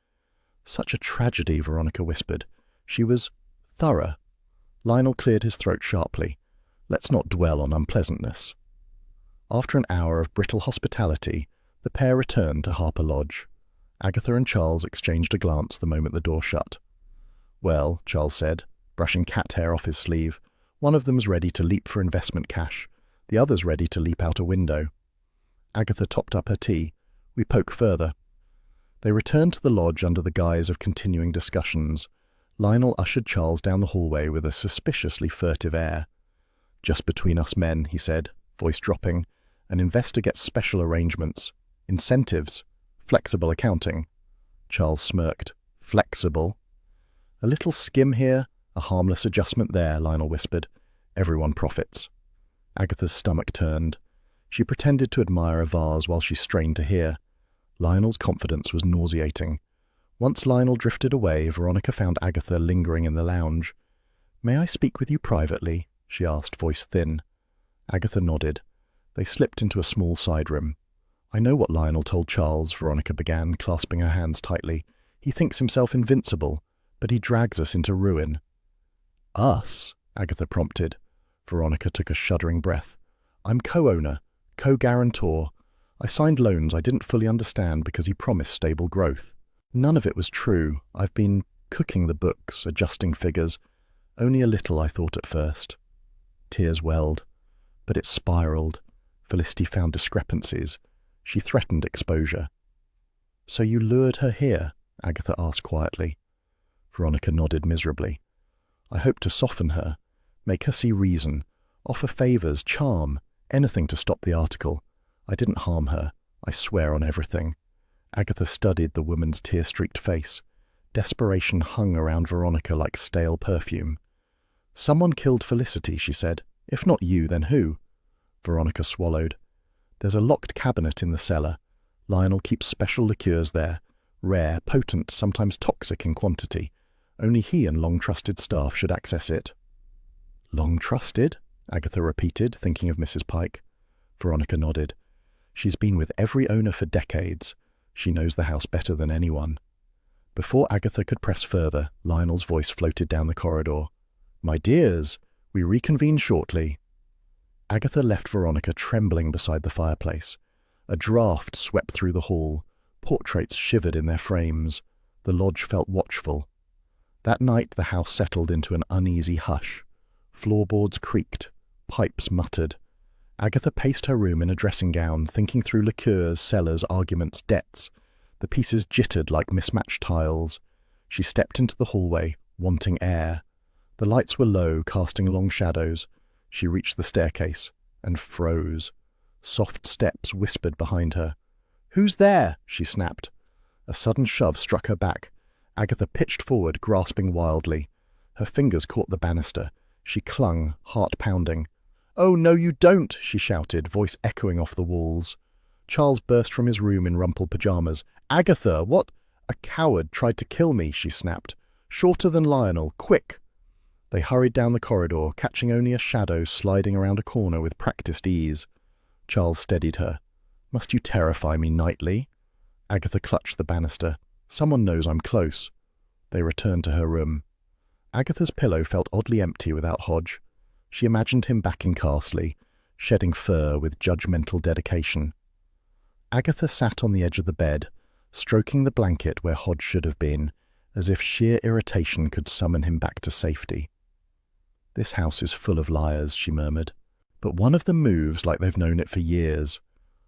"Such a tragedy," Veronica whispered. "She was thorough." Lionel cleared his throat sharply. "Let's not dwell on unpleasantness." After an hour of brittle hospitality, the pair returned to Harper Lodge. Agatha and Charles exchanged a glance the moment the door shut. "Well," Charles said, brushing cat hair off his sleeve, "one of them's ready to leap for investment cash. The other's ready to leap out a window." Agatha topped up her tea. "We poke further." They returned to the lodge under the guise of continuing discussions. Lionel ushered Charles down the hallway with a suspiciously furtive air. "Just between us men," he said, voice dropping, "an investor gets special arrangements. Incentives. Flexible accounting." Charles smirked. "Flexible?" "A little skim here, a harmless adjustment there," Lionel whispered. "Everyone profits." Agatha's stomach turned. She pretended to admire a vase while she strained to hear. Lionel's confidence was nauseating. Once Lionel drifted away, Veronica found Agatha lingering in the lounge. "May I speak with you privately?" she asked, voice thin. Agatha nodded. They slipped into a small side room. "I know what Lionel told Charles," Veronica began, clasping her hands tightly. "He thinks himself invincible, but he drags us into ruin." "Us?" Agatha prompted. Veronica took a shuddering breath. "I'm co-owner, co-guarantor. I signed loans I didn't fully understand because he promised stable growth. None of it was true. I've been cooking the books, adjusting figures. Only a little, I thought at first." Tears welled. But it spiraled. Felicity found discrepancies. She threatened exposure. "So you lured her here?" Agatha asked quietly. Veronica nodded miserably. "I hope to soften her, make her see reason, offer favours, charm, anything to stop the article. I didn't harm her. I swear on everything." Agatha studied the woman's tear-streaked face. Desperation hung around Veronica like stale perfume. "Someone killed Felicity," she said. "If not you, then who?" Veronica swallowed. "There's a locked cabinet in the cellar. Lionel keeps special liqueurs there. Rare, potent, sometimes toxic in quantity. Only he and long-trusted staff should access it." "Long-trusted?" Agatha repeated, thinking of Mrs. Pike. Veronica nodded. "She's been with every owner for decades. She knows the house better than anyone." Before Agatha could press further, Lionel's voice floated down the corridor. "My dears, we reconvene shortly." Agatha left Veronica trembling beside the fireplace. A draught swept through the hall. Portraits shivered in their frames. The lodge felt watchful. That night the house settled into an uneasy hush. Floorboards creaked. Pipes muttered. Agatha paced her room in a dressing gown, thinking through liqueurs, cellars, arguments, debts. The pieces jittered like mismatched tiles. She stepped into the hallway, wanting air. The lights were low, casting long shadows. She reached the staircase and froze. Soft steps whispered behind her. "Who's there?" she snapped. A sudden shove struck her back. Agatha pitched forward, grasping wildly. Her fingers caught the banister. She clung, heart pounding. "Oh, no, you don't!" she shouted, voice echoing off the walls. Charles burst from his room in rumpled pajamas. "Agatha, what—" "A coward tried to kill me," she snapped. "Shorter than Lionel. Quick!" They hurried down the corridor, catching only a shadow sliding around a corner with practiced ease. Charles steadied her. "Must you terrify me nightly?" Agatha clutched the banister. "Someone knows I'm close." They returned to her room. Agatha's pillow felt oddly empty without Hodge. She imagined him back in Carsley, shedding fur with judgmental dedication. Agatha sat on the edge of the bed, stroking the blanket where Hodge should have been, as if sheer irritation could summon him back to safety. "This house is full of liars," she murmured. "But one of them moves like they've known it for years."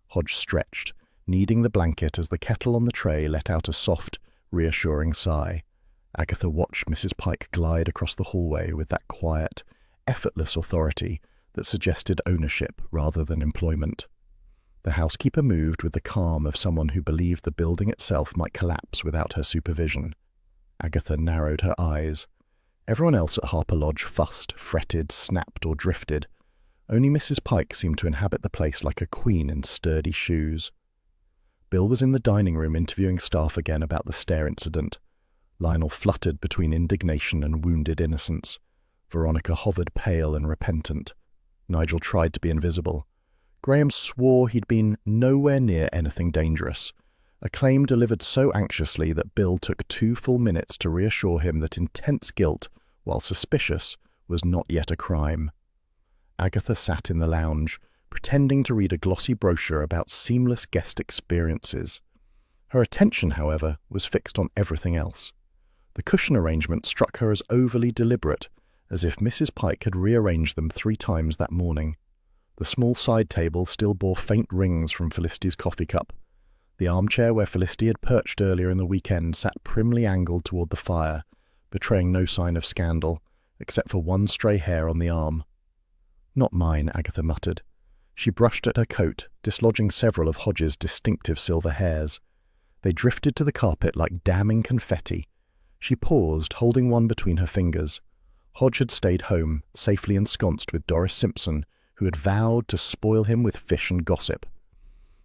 Hodge stretched, kneading the blanket as the kettle on the tray let out a soft, reassuring sigh. Agatha watched Mrs. Pike glide across the hallway with that quiet, effortless authority that suggested ownership rather than employment. The housekeeper moved with the calm of someone who believed the building itself might collapse without her supervision. Agatha narrowed her eyes. Everyone else at Harper Lodge fussed, fretted, snapped, or drifted. Only Mrs. Pike seemed to inhabit the place like a queen in sturdy shoes. Bill was in the dining room interviewing staff again about the stair incident. Lionel fluttered between indignation and wounded innocence. Veronica hovered pale and repentant. Nigel tried to be invisible. Graham swore he'd been nowhere near anything dangerous, a claim delivered so anxiously that Bill took 2 full minutes to reassure him that intense guilt, while suspicious, was not yet a crime. Agatha sat in the lounge, pretending to read a glossy brochure about seamless guest experiences. Her attention, however, was fixed on everything else. The cushion arrangement struck her as overly deliberate, as if Mrs. Pike had rearranged them 3 times that morning. The small side table still bore faint rings from Felicity's coffee cup. The armchair where Felicity had perched earlier in the weekend sat primly angled toward the fire, betraying no sign of scandal, except for one stray hair on the arm. "Not mine," Agatha muttered. She brushed at her coat, dislodging several of Hodge's distinctive silver hairs. They drifted to the carpet like damning confetti. She paused, holding one between her fingers. Hodge had stayed home, safely ensconced with Doris Simpson, who had vowed to spoil him with fish and gossip.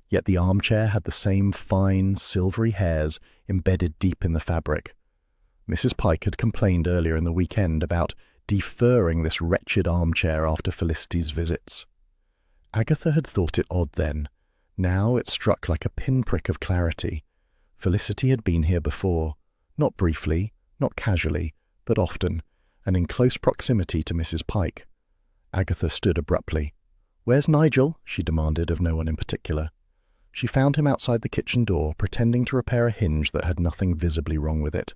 Yet the armchair had the same fine, silvery hairs embedded deep in the fabric. Mrs. Pike had complained earlier in the weekend about deferring this wretched armchair after Felicity's visits. Agatha had thought it odd then. Now it struck like a pinprick of clarity. Felicity had been here before, not briefly, not casually, but often, and in close proximity to Mrs. Pike. Agatha stood abruptly. "Where's Nigel?" she demanded of no one in particular. She found him outside the kitchen door, pretending to repair a hinge that had nothing visibly wrong with it.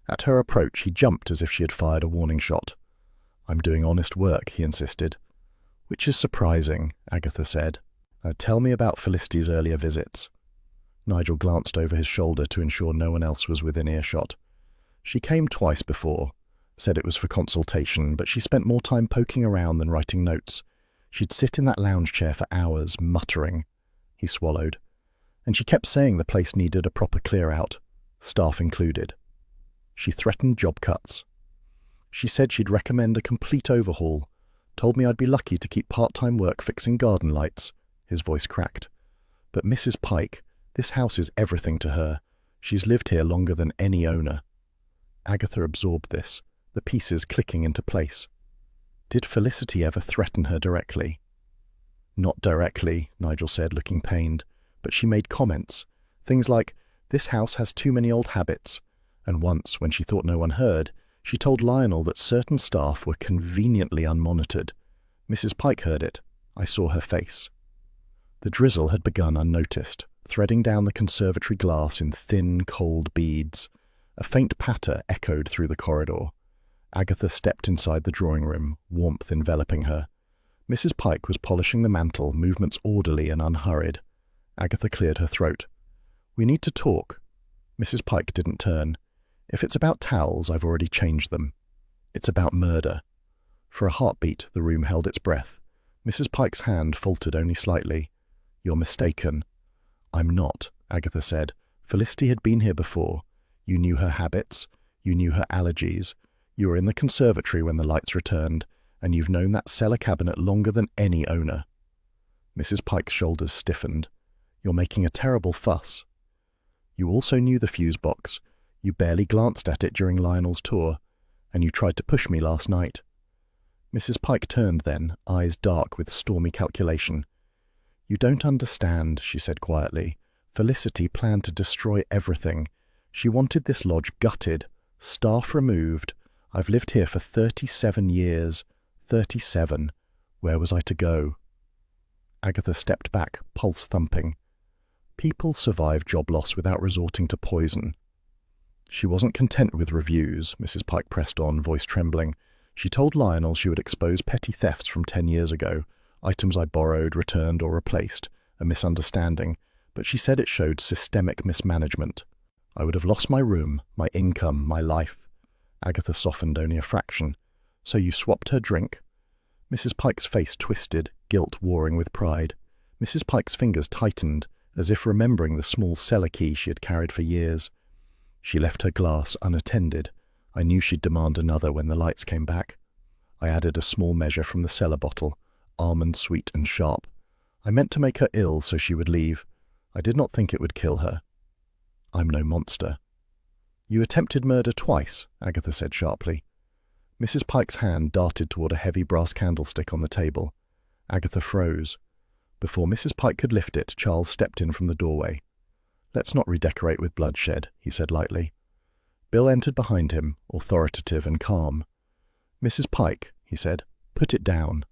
At her approach, he jumped as if she had fired a warning shot. "I'm doing honest work," he insisted. "Which is surprising," Agatha said. "Now tell me about Felicity's earlier visits." Nigel glanced over his shoulder to ensure no one else was within earshot. "She came twice before. Said it was for consultation, but she spent more time poking around than writing notes. She'd sit in that lounge chair for hours, muttering." He swallowed. "And she kept saying the place needed a proper clear-out, staff included. She threatened job cuts. She said she'd recommend a complete overhaul. Told me I'd be lucky to keep part-time work fixing garden lights." His voice cracked. "But Mrs. Pike, this house is everything to her. She's lived here longer than any owner." Agatha absorbed this, the pieces clicking into place. Did Felicity ever threaten her directly? "Not directly," Nigel said, looking pained, "but she made comments. Things like, 'This house has too many old habits,' and once, when she thought no one heard, she told Lionel that certain staff were conveniently unmonitored. Mrs. Pike heard it. I saw her face." The drizzle had begun unnoticed, threading down the conservatory glass in thin, cold beads. A faint patter echoed through the corridor. Agatha stepped inside the drawing room, warmth enveloping her. Mrs. Pike was polishing the mantel, movements orderly and unhurried. Agatha cleared her throat. "We need to talk." Mrs. Pike didn't turn. "If it's about towels, I've already changed them. It's about murder." For a heartbeat, the room held its breath. Mrs. Pike's hand faltered only slightly. "You're mistaken." "I'm not," Agatha said. "Felicity had been here before. You knew her habits. You knew her allergies. You were in the conservatory when the lights returned, and you've known that cellar cabinet longer than any owner." Mrs. Pike's shoulders stiffened. "You're making a terrible fuss." "You also knew the fuse box. You barely glanced at it during Lionel's tour, and you tried to push me last night." Mrs. Pike turned then, eyes dark with stormy calculation. "You don't understand," she said quietly. "Felicity planned to destroy everything. She wanted this lodge gutted, staff removed. I've lived here for 37 years. 37. Where was I to go?" Agatha stepped back, pulse thumping. "People survive job loss without resorting to poison." She wasn't content with reviews, Mrs. Pike pressed on, voice trembling. "She told Lionel she would expose petty thefts from 10 years ago, items I borrowed, returned or replaced, a misunderstanding, but she said it showed systemic mismanagement. I would have lost my room, my income, my life." Agatha softened only a fraction. "So you swapped her drink?" Mrs. Pike's face twisted, guilt warring with pride. Mrs. Pike's fingers tightened, as if remembering the small cellar key she had carried for years. "She left her glass unattended. I knew she'd demand another when the lights came back. I added a small measure from the cellar bottle, almond sweet and sharp. I meant to make her ill so she would leave. I did not think it would kill her. I'm no monster." "You attempted murder twice," Agatha said sharply. Mrs. Pike's hand darted toward a heavy brass candlestick on the table. Agatha froze. Before Mrs. Pike could lift it, Charles stepped in from the doorway. "Let's not redecorate with bloodshed," he said lightly. Bill entered behind him, authoritative and calm. "Mrs. Pike," he said, "put it down."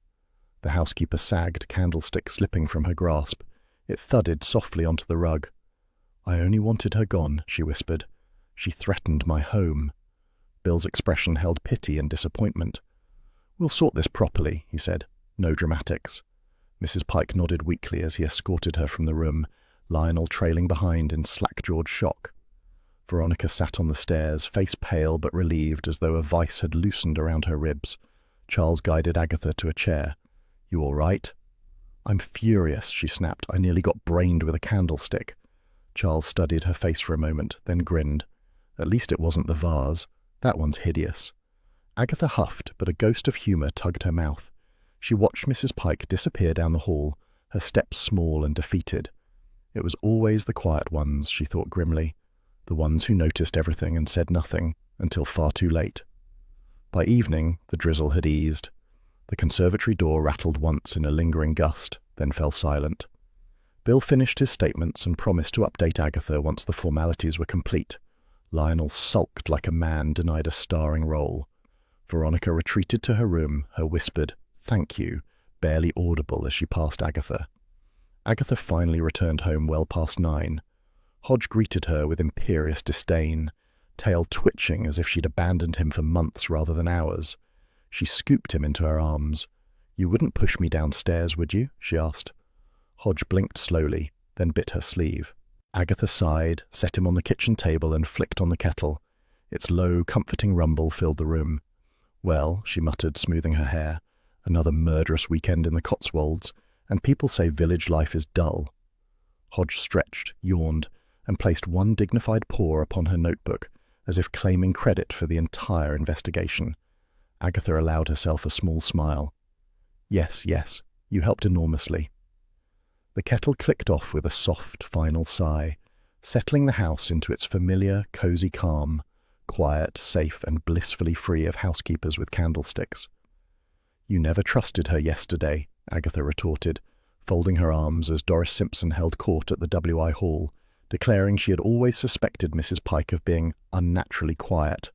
The housekeeper sagged, candlestick slipping from her grasp. It thudded softly onto the rug. "I only wanted her gone," she whispered. "She threatened my home." Bill's expression held pity and disappointment. "We'll sort this properly," he said. "No dramatics." Mrs. Pike nodded weakly as he escorted her from the room, Lionel trailing behind in slack-jawed shock. Veronica sat on the stairs, face pale but relieved, as though a vice had loosened around her ribs. Charles guided Agatha to a chair. "You all right?" "I'm furious," she snapped. "I nearly got brained with a candlestick." Charles studied her face for a moment, then grinned. "At least it wasn't the vase. That one's hideous." Agatha huffed, but a ghost of humour tugged her mouth. She watched Mrs. Pike disappear down the hall, her steps small and defeated. It was always the quiet ones, she thought grimly, the ones who noticed everything and said nothing until far too late. By evening, the drizzle had eased. The conservatory door rattled once in a lingering gust, then fell silent. Bill finished his statements and promised to update Agatha once the formalities were complete. Lionel sulked like a man denied a starring role. Veronica retreated to her room, her whispered, "Thank you," barely audible as she passed Agatha. Agatha finally returned home well past 9. Hodge greeted her with imperious disdain, tail twitching as if she'd abandoned him for months rather than hours. She scooped him into her arms. "You wouldn't push me downstairs, would you?" she asked. Hodge blinked slowly, then bit her sleeve. Agatha sighed, set him on the kitchen table and flicked on the kettle. Its low, comforting rumble filled the room. "Well," she muttered, smoothing her hair, "another murderous weekend in the Cotswolds, and people say village life is dull." Hodge stretched, yawned, and placed one dignified paw upon her notebook, as if claiming credit for the entire investigation. Agatha allowed herself a small smile. Yes, you helped enormously." The kettle clicked off with a soft, final sigh, settling the house into its familiar, cosy calm, quiet, safe, and blissfully free of housekeepers with candlesticks. "You never trusted her yesterday," Agatha retorted, folding her arms as Doris Simpson held court at the W.I. Hall, declaring she had always suspected Mrs. Pike of being unnaturally quiet.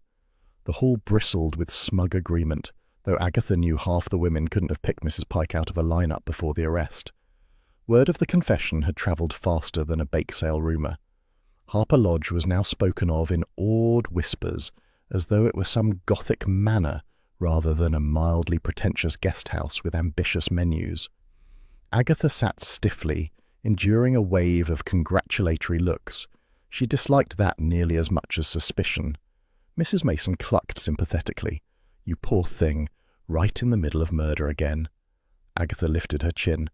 The hall bristled with smug agreement, though Agatha knew half the women couldn't have picked Mrs. Pike out of a lineup before the arrest. Word of the confession had travelled faster than a bake sale rumour. Harper Lodge was now spoken of in awed whispers, as though it were some Gothic manor rather than a mildly pretentious guest house with ambitious menus. Agatha sat stiffly, enduring a wave of congratulatory looks. She disliked that nearly as much as suspicion. Mrs. Mason clucked sympathetically. "You poor thing, right in the middle of murder again." Agatha lifted her chin.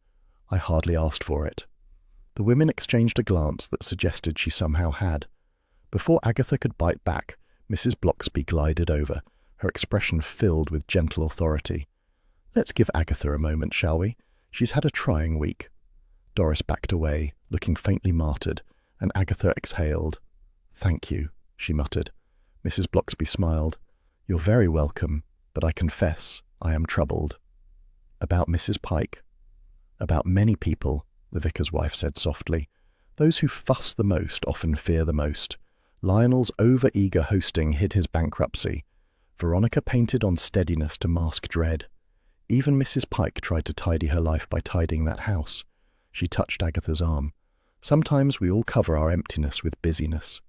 "I hardly asked for it." The women exchanged a glance that suggested she somehow had. Before Agatha could bite back, Mrs. Blocksby glided over, her expression filled with gentle authority. "Let's give Agatha a moment, shall we? She's had a trying week." Doris backed away, looking faintly martyred, and Agatha exhaled. "Thank you," she muttered. Mrs. Blocksby smiled. "You're very welcome, but I confess I am troubled." "About Mrs. Pike?" "About many people," the vicar's wife said softly. "Those who fuss the most often fear the most. Lionel's over-eager hosting hid his bankruptcy. Veronica painted on steadiness to mask dread. Even Mrs. Pike tried to tidy her life by tidying that house." She touched Agatha's arm. "Sometimes we all cover our emptiness with busyness."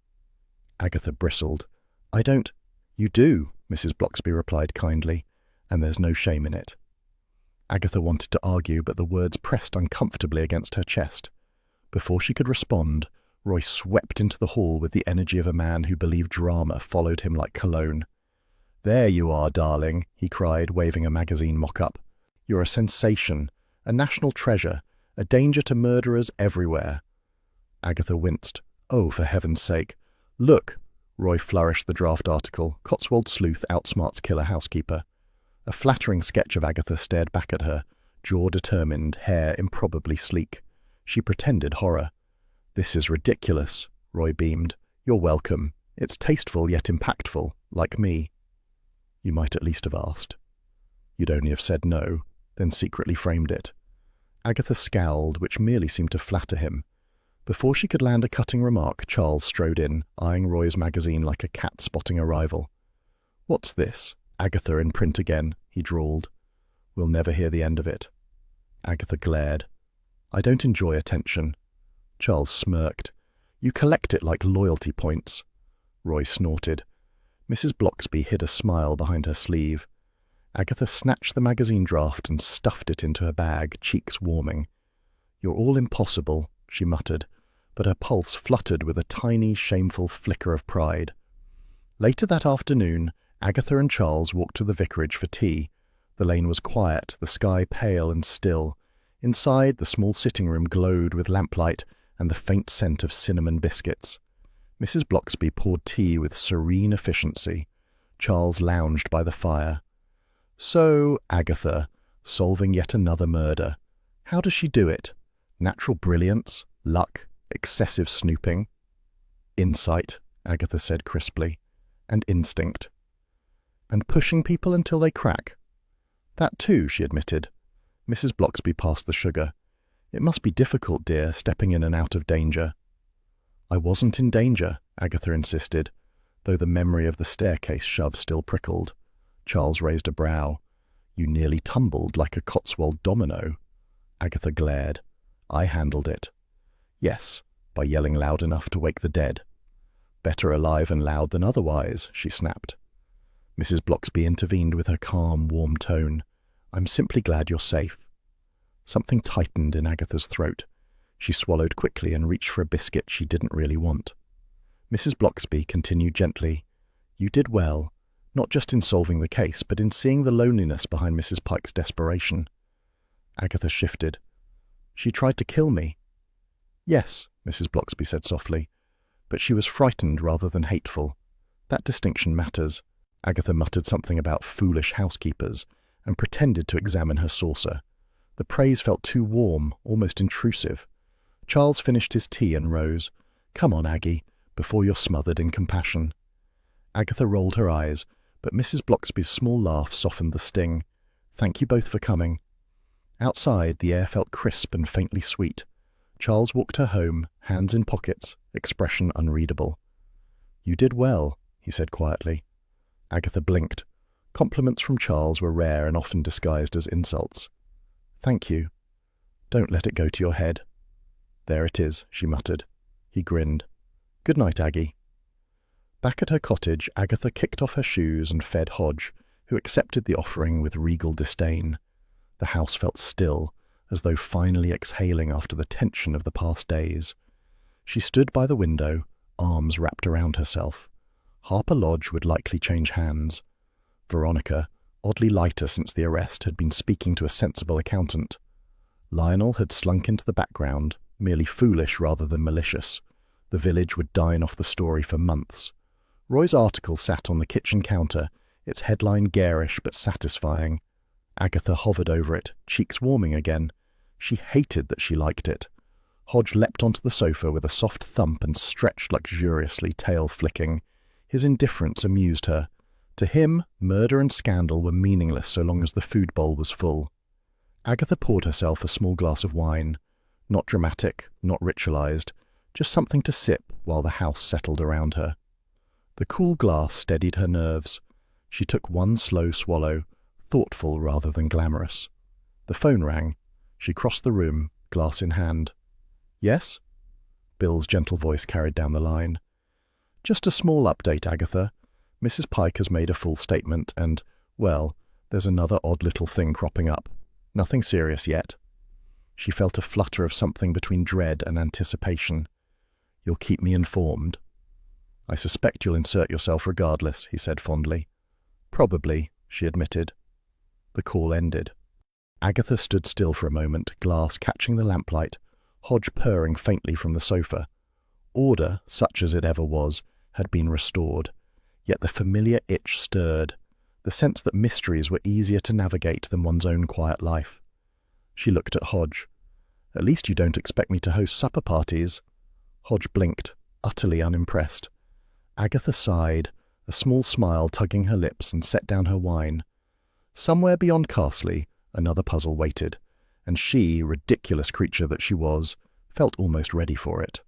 Agatha bristled. "I don't—" "You do," Mrs. Blocksby replied kindly, "and there's no shame in it." Agatha wanted to argue, but the words pressed uncomfortably against her chest. Before she could respond, Roy swept into the hall with the energy of a man who believed drama followed him like cologne. "There you are, darling," he cried, waving a magazine mock-up. "You're a sensation, a national treasure, a danger to murderers everywhere." Agatha winced. "Oh, for heaven's sake. Look!" Roy flourished the draft article. "Cotswold sleuth outsmarts killer housekeeper." A flattering sketch of Agatha stared back at her, jaw determined, hair improbably sleek. She pretended horror. "This is ridiculous," Roy beamed. "You're welcome. It's tasteful yet impactful, like me. You might at least have asked. You'd only have said no, then secretly framed it. Agatha scowled, which merely seemed to flatter him. Before she could land a cutting remark, Charles strode in, eyeing Roy's magazine like a cat spotting a rival. "What's this? Agatha in print again," he drawled. "We'll never hear the end of it." Agatha glared. "I don't enjoy attention." Charles smirked. "You collect it like loyalty points." Roy snorted. Mrs. Blocksby hid a smile behind her sleeve. Agatha snatched the magazine draft and stuffed it into her bag, cheeks warming. "You're all impossible," she muttered, but her pulse fluttered with a tiny, shameful flicker of pride. Later that afternoon, Agatha and Charles walked to the vicarage for tea. The lane was quiet, the sky pale and still. Inside, the small sitting room glowed with lamplight and the faint scent of cinnamon biscuits. Mrs. Blocksby poured tea with serene efficiency. Charles lounged by the fire. "So, Agatha, solving yet another murder. How does she do it? Natural brilliance? Luck? Excessive snooping?" "Insight," Agatha said crisply, "and instinct." "And pushing people until they crack?" "That too," she admitted. Mrs. Blocksby passed the sugar. "It must be difficult, dear, stepping in and out of danger." "I wasn't in danger," Agatha insisted, though the memory of the staircase shove still prickled. Charles raised a brow. "You nearly tumbled like a Cotswold domino." Agatha glared. "I handled it." "Yes, by yelling loud enough to wake the dead." "Better alive and loud than otherwise," she snapped. Mrs. Blocksby intervened with her calm, warm tone. "I'm simply glad you're safe." Something tightened in Agatha's throat. She swallowed quickly and reached for a biscuit she didn't really want. Mrs. Blocksby continued gently. "You did well, not just in solving the case, but in seeing the loneliness behind Mrs. Pike's desperation." Agatha shifted. "She tried to kill me." "Yes," Mrs. Blocksby said softly, "but she was frightened rather than hateful. That distinction matters." Agatha muttered something about foolish housekeepers and pretended to examine her saucer. The praise felt too warm, almost intrusive. Charles finished his tea and rose. "Come on, Aggie, before you're smothered in compassion." Agatha rolled her eyes, but Mrs. Blocksby's small laugh softened the sting. "Thank you both for coming." Outside, the air felt crisp and faintly sweet. Charles walked her home, hands in pockets, expression unreadable. "You did well," he said quietly. Agatha blinked. Compliments from Charles were rare and often disguised as insults. "Thank you. Don't let it go to your head." "There it is," she muttered. He grinned. "Good night, Aggie." Back at her cottage, Agatha kicked off her shoes and fed Hodge, who accepted the offering with regal disdain. The house felt still, as though finally exhaling after the tension of the past days. She stood by the window, arms wrapped around herself. Harper Lodge would likely change hands. Veronica, oddly lighter since the arrest, had been speaking to a sensible accountant. Lionel had slunk into the background, merely foolish rather than malicious. The village would dine off the story for months. Roy's article sat on the kitchen counter, its headline garish but satisfying. Agatha hovered over it, cheeks warming again. She hated that she liked it. Hodge leapt onto the sofa with a soft thump and stretched luxuriously, tail flicking. His indifference amused her. To him, murder and scandal were meaningless so long as the food bowl was full. Agatha poured herself a small glass of wine. Not dramatic, not ritualized, just something to sip while the house settled around her. The cool glass steadied her nerves. She took one slow swallow, thoughtful rather than glamorous. The phone rang. She crossed the room, glass in hand. "Yes?" Bill's gentle voice carried down the line. "Just a small update, Agatha. Mrs. Pike has made a full statement and, well, there's another odd little thing cropping up. Nothing serious yet." She felt a flutter of something between dread and anticipation. "You'll keep me informed?" "I suspect you'll insert yourself regardless," he said fondly. "Probably," she admitted. The call ended. Agatha stood still for a moment, glass catching the lamplight, Hodge purring faintly from the sofa. Order, such as it ever was, had been restored, yet the familiar itch stirred, the sense that mysteries were easier to navigate than one's own quiet life. She looked at Hodge. "At least you don't expect me to host supper parties?" Hodge blinked, utterly unimpressed. Agatha sighed, a small smile tugging her lips, and set down her wine. Somewhere beyond Castley, another puzzle waited, and she, ridiculous creature that she was, felt almost ready for it.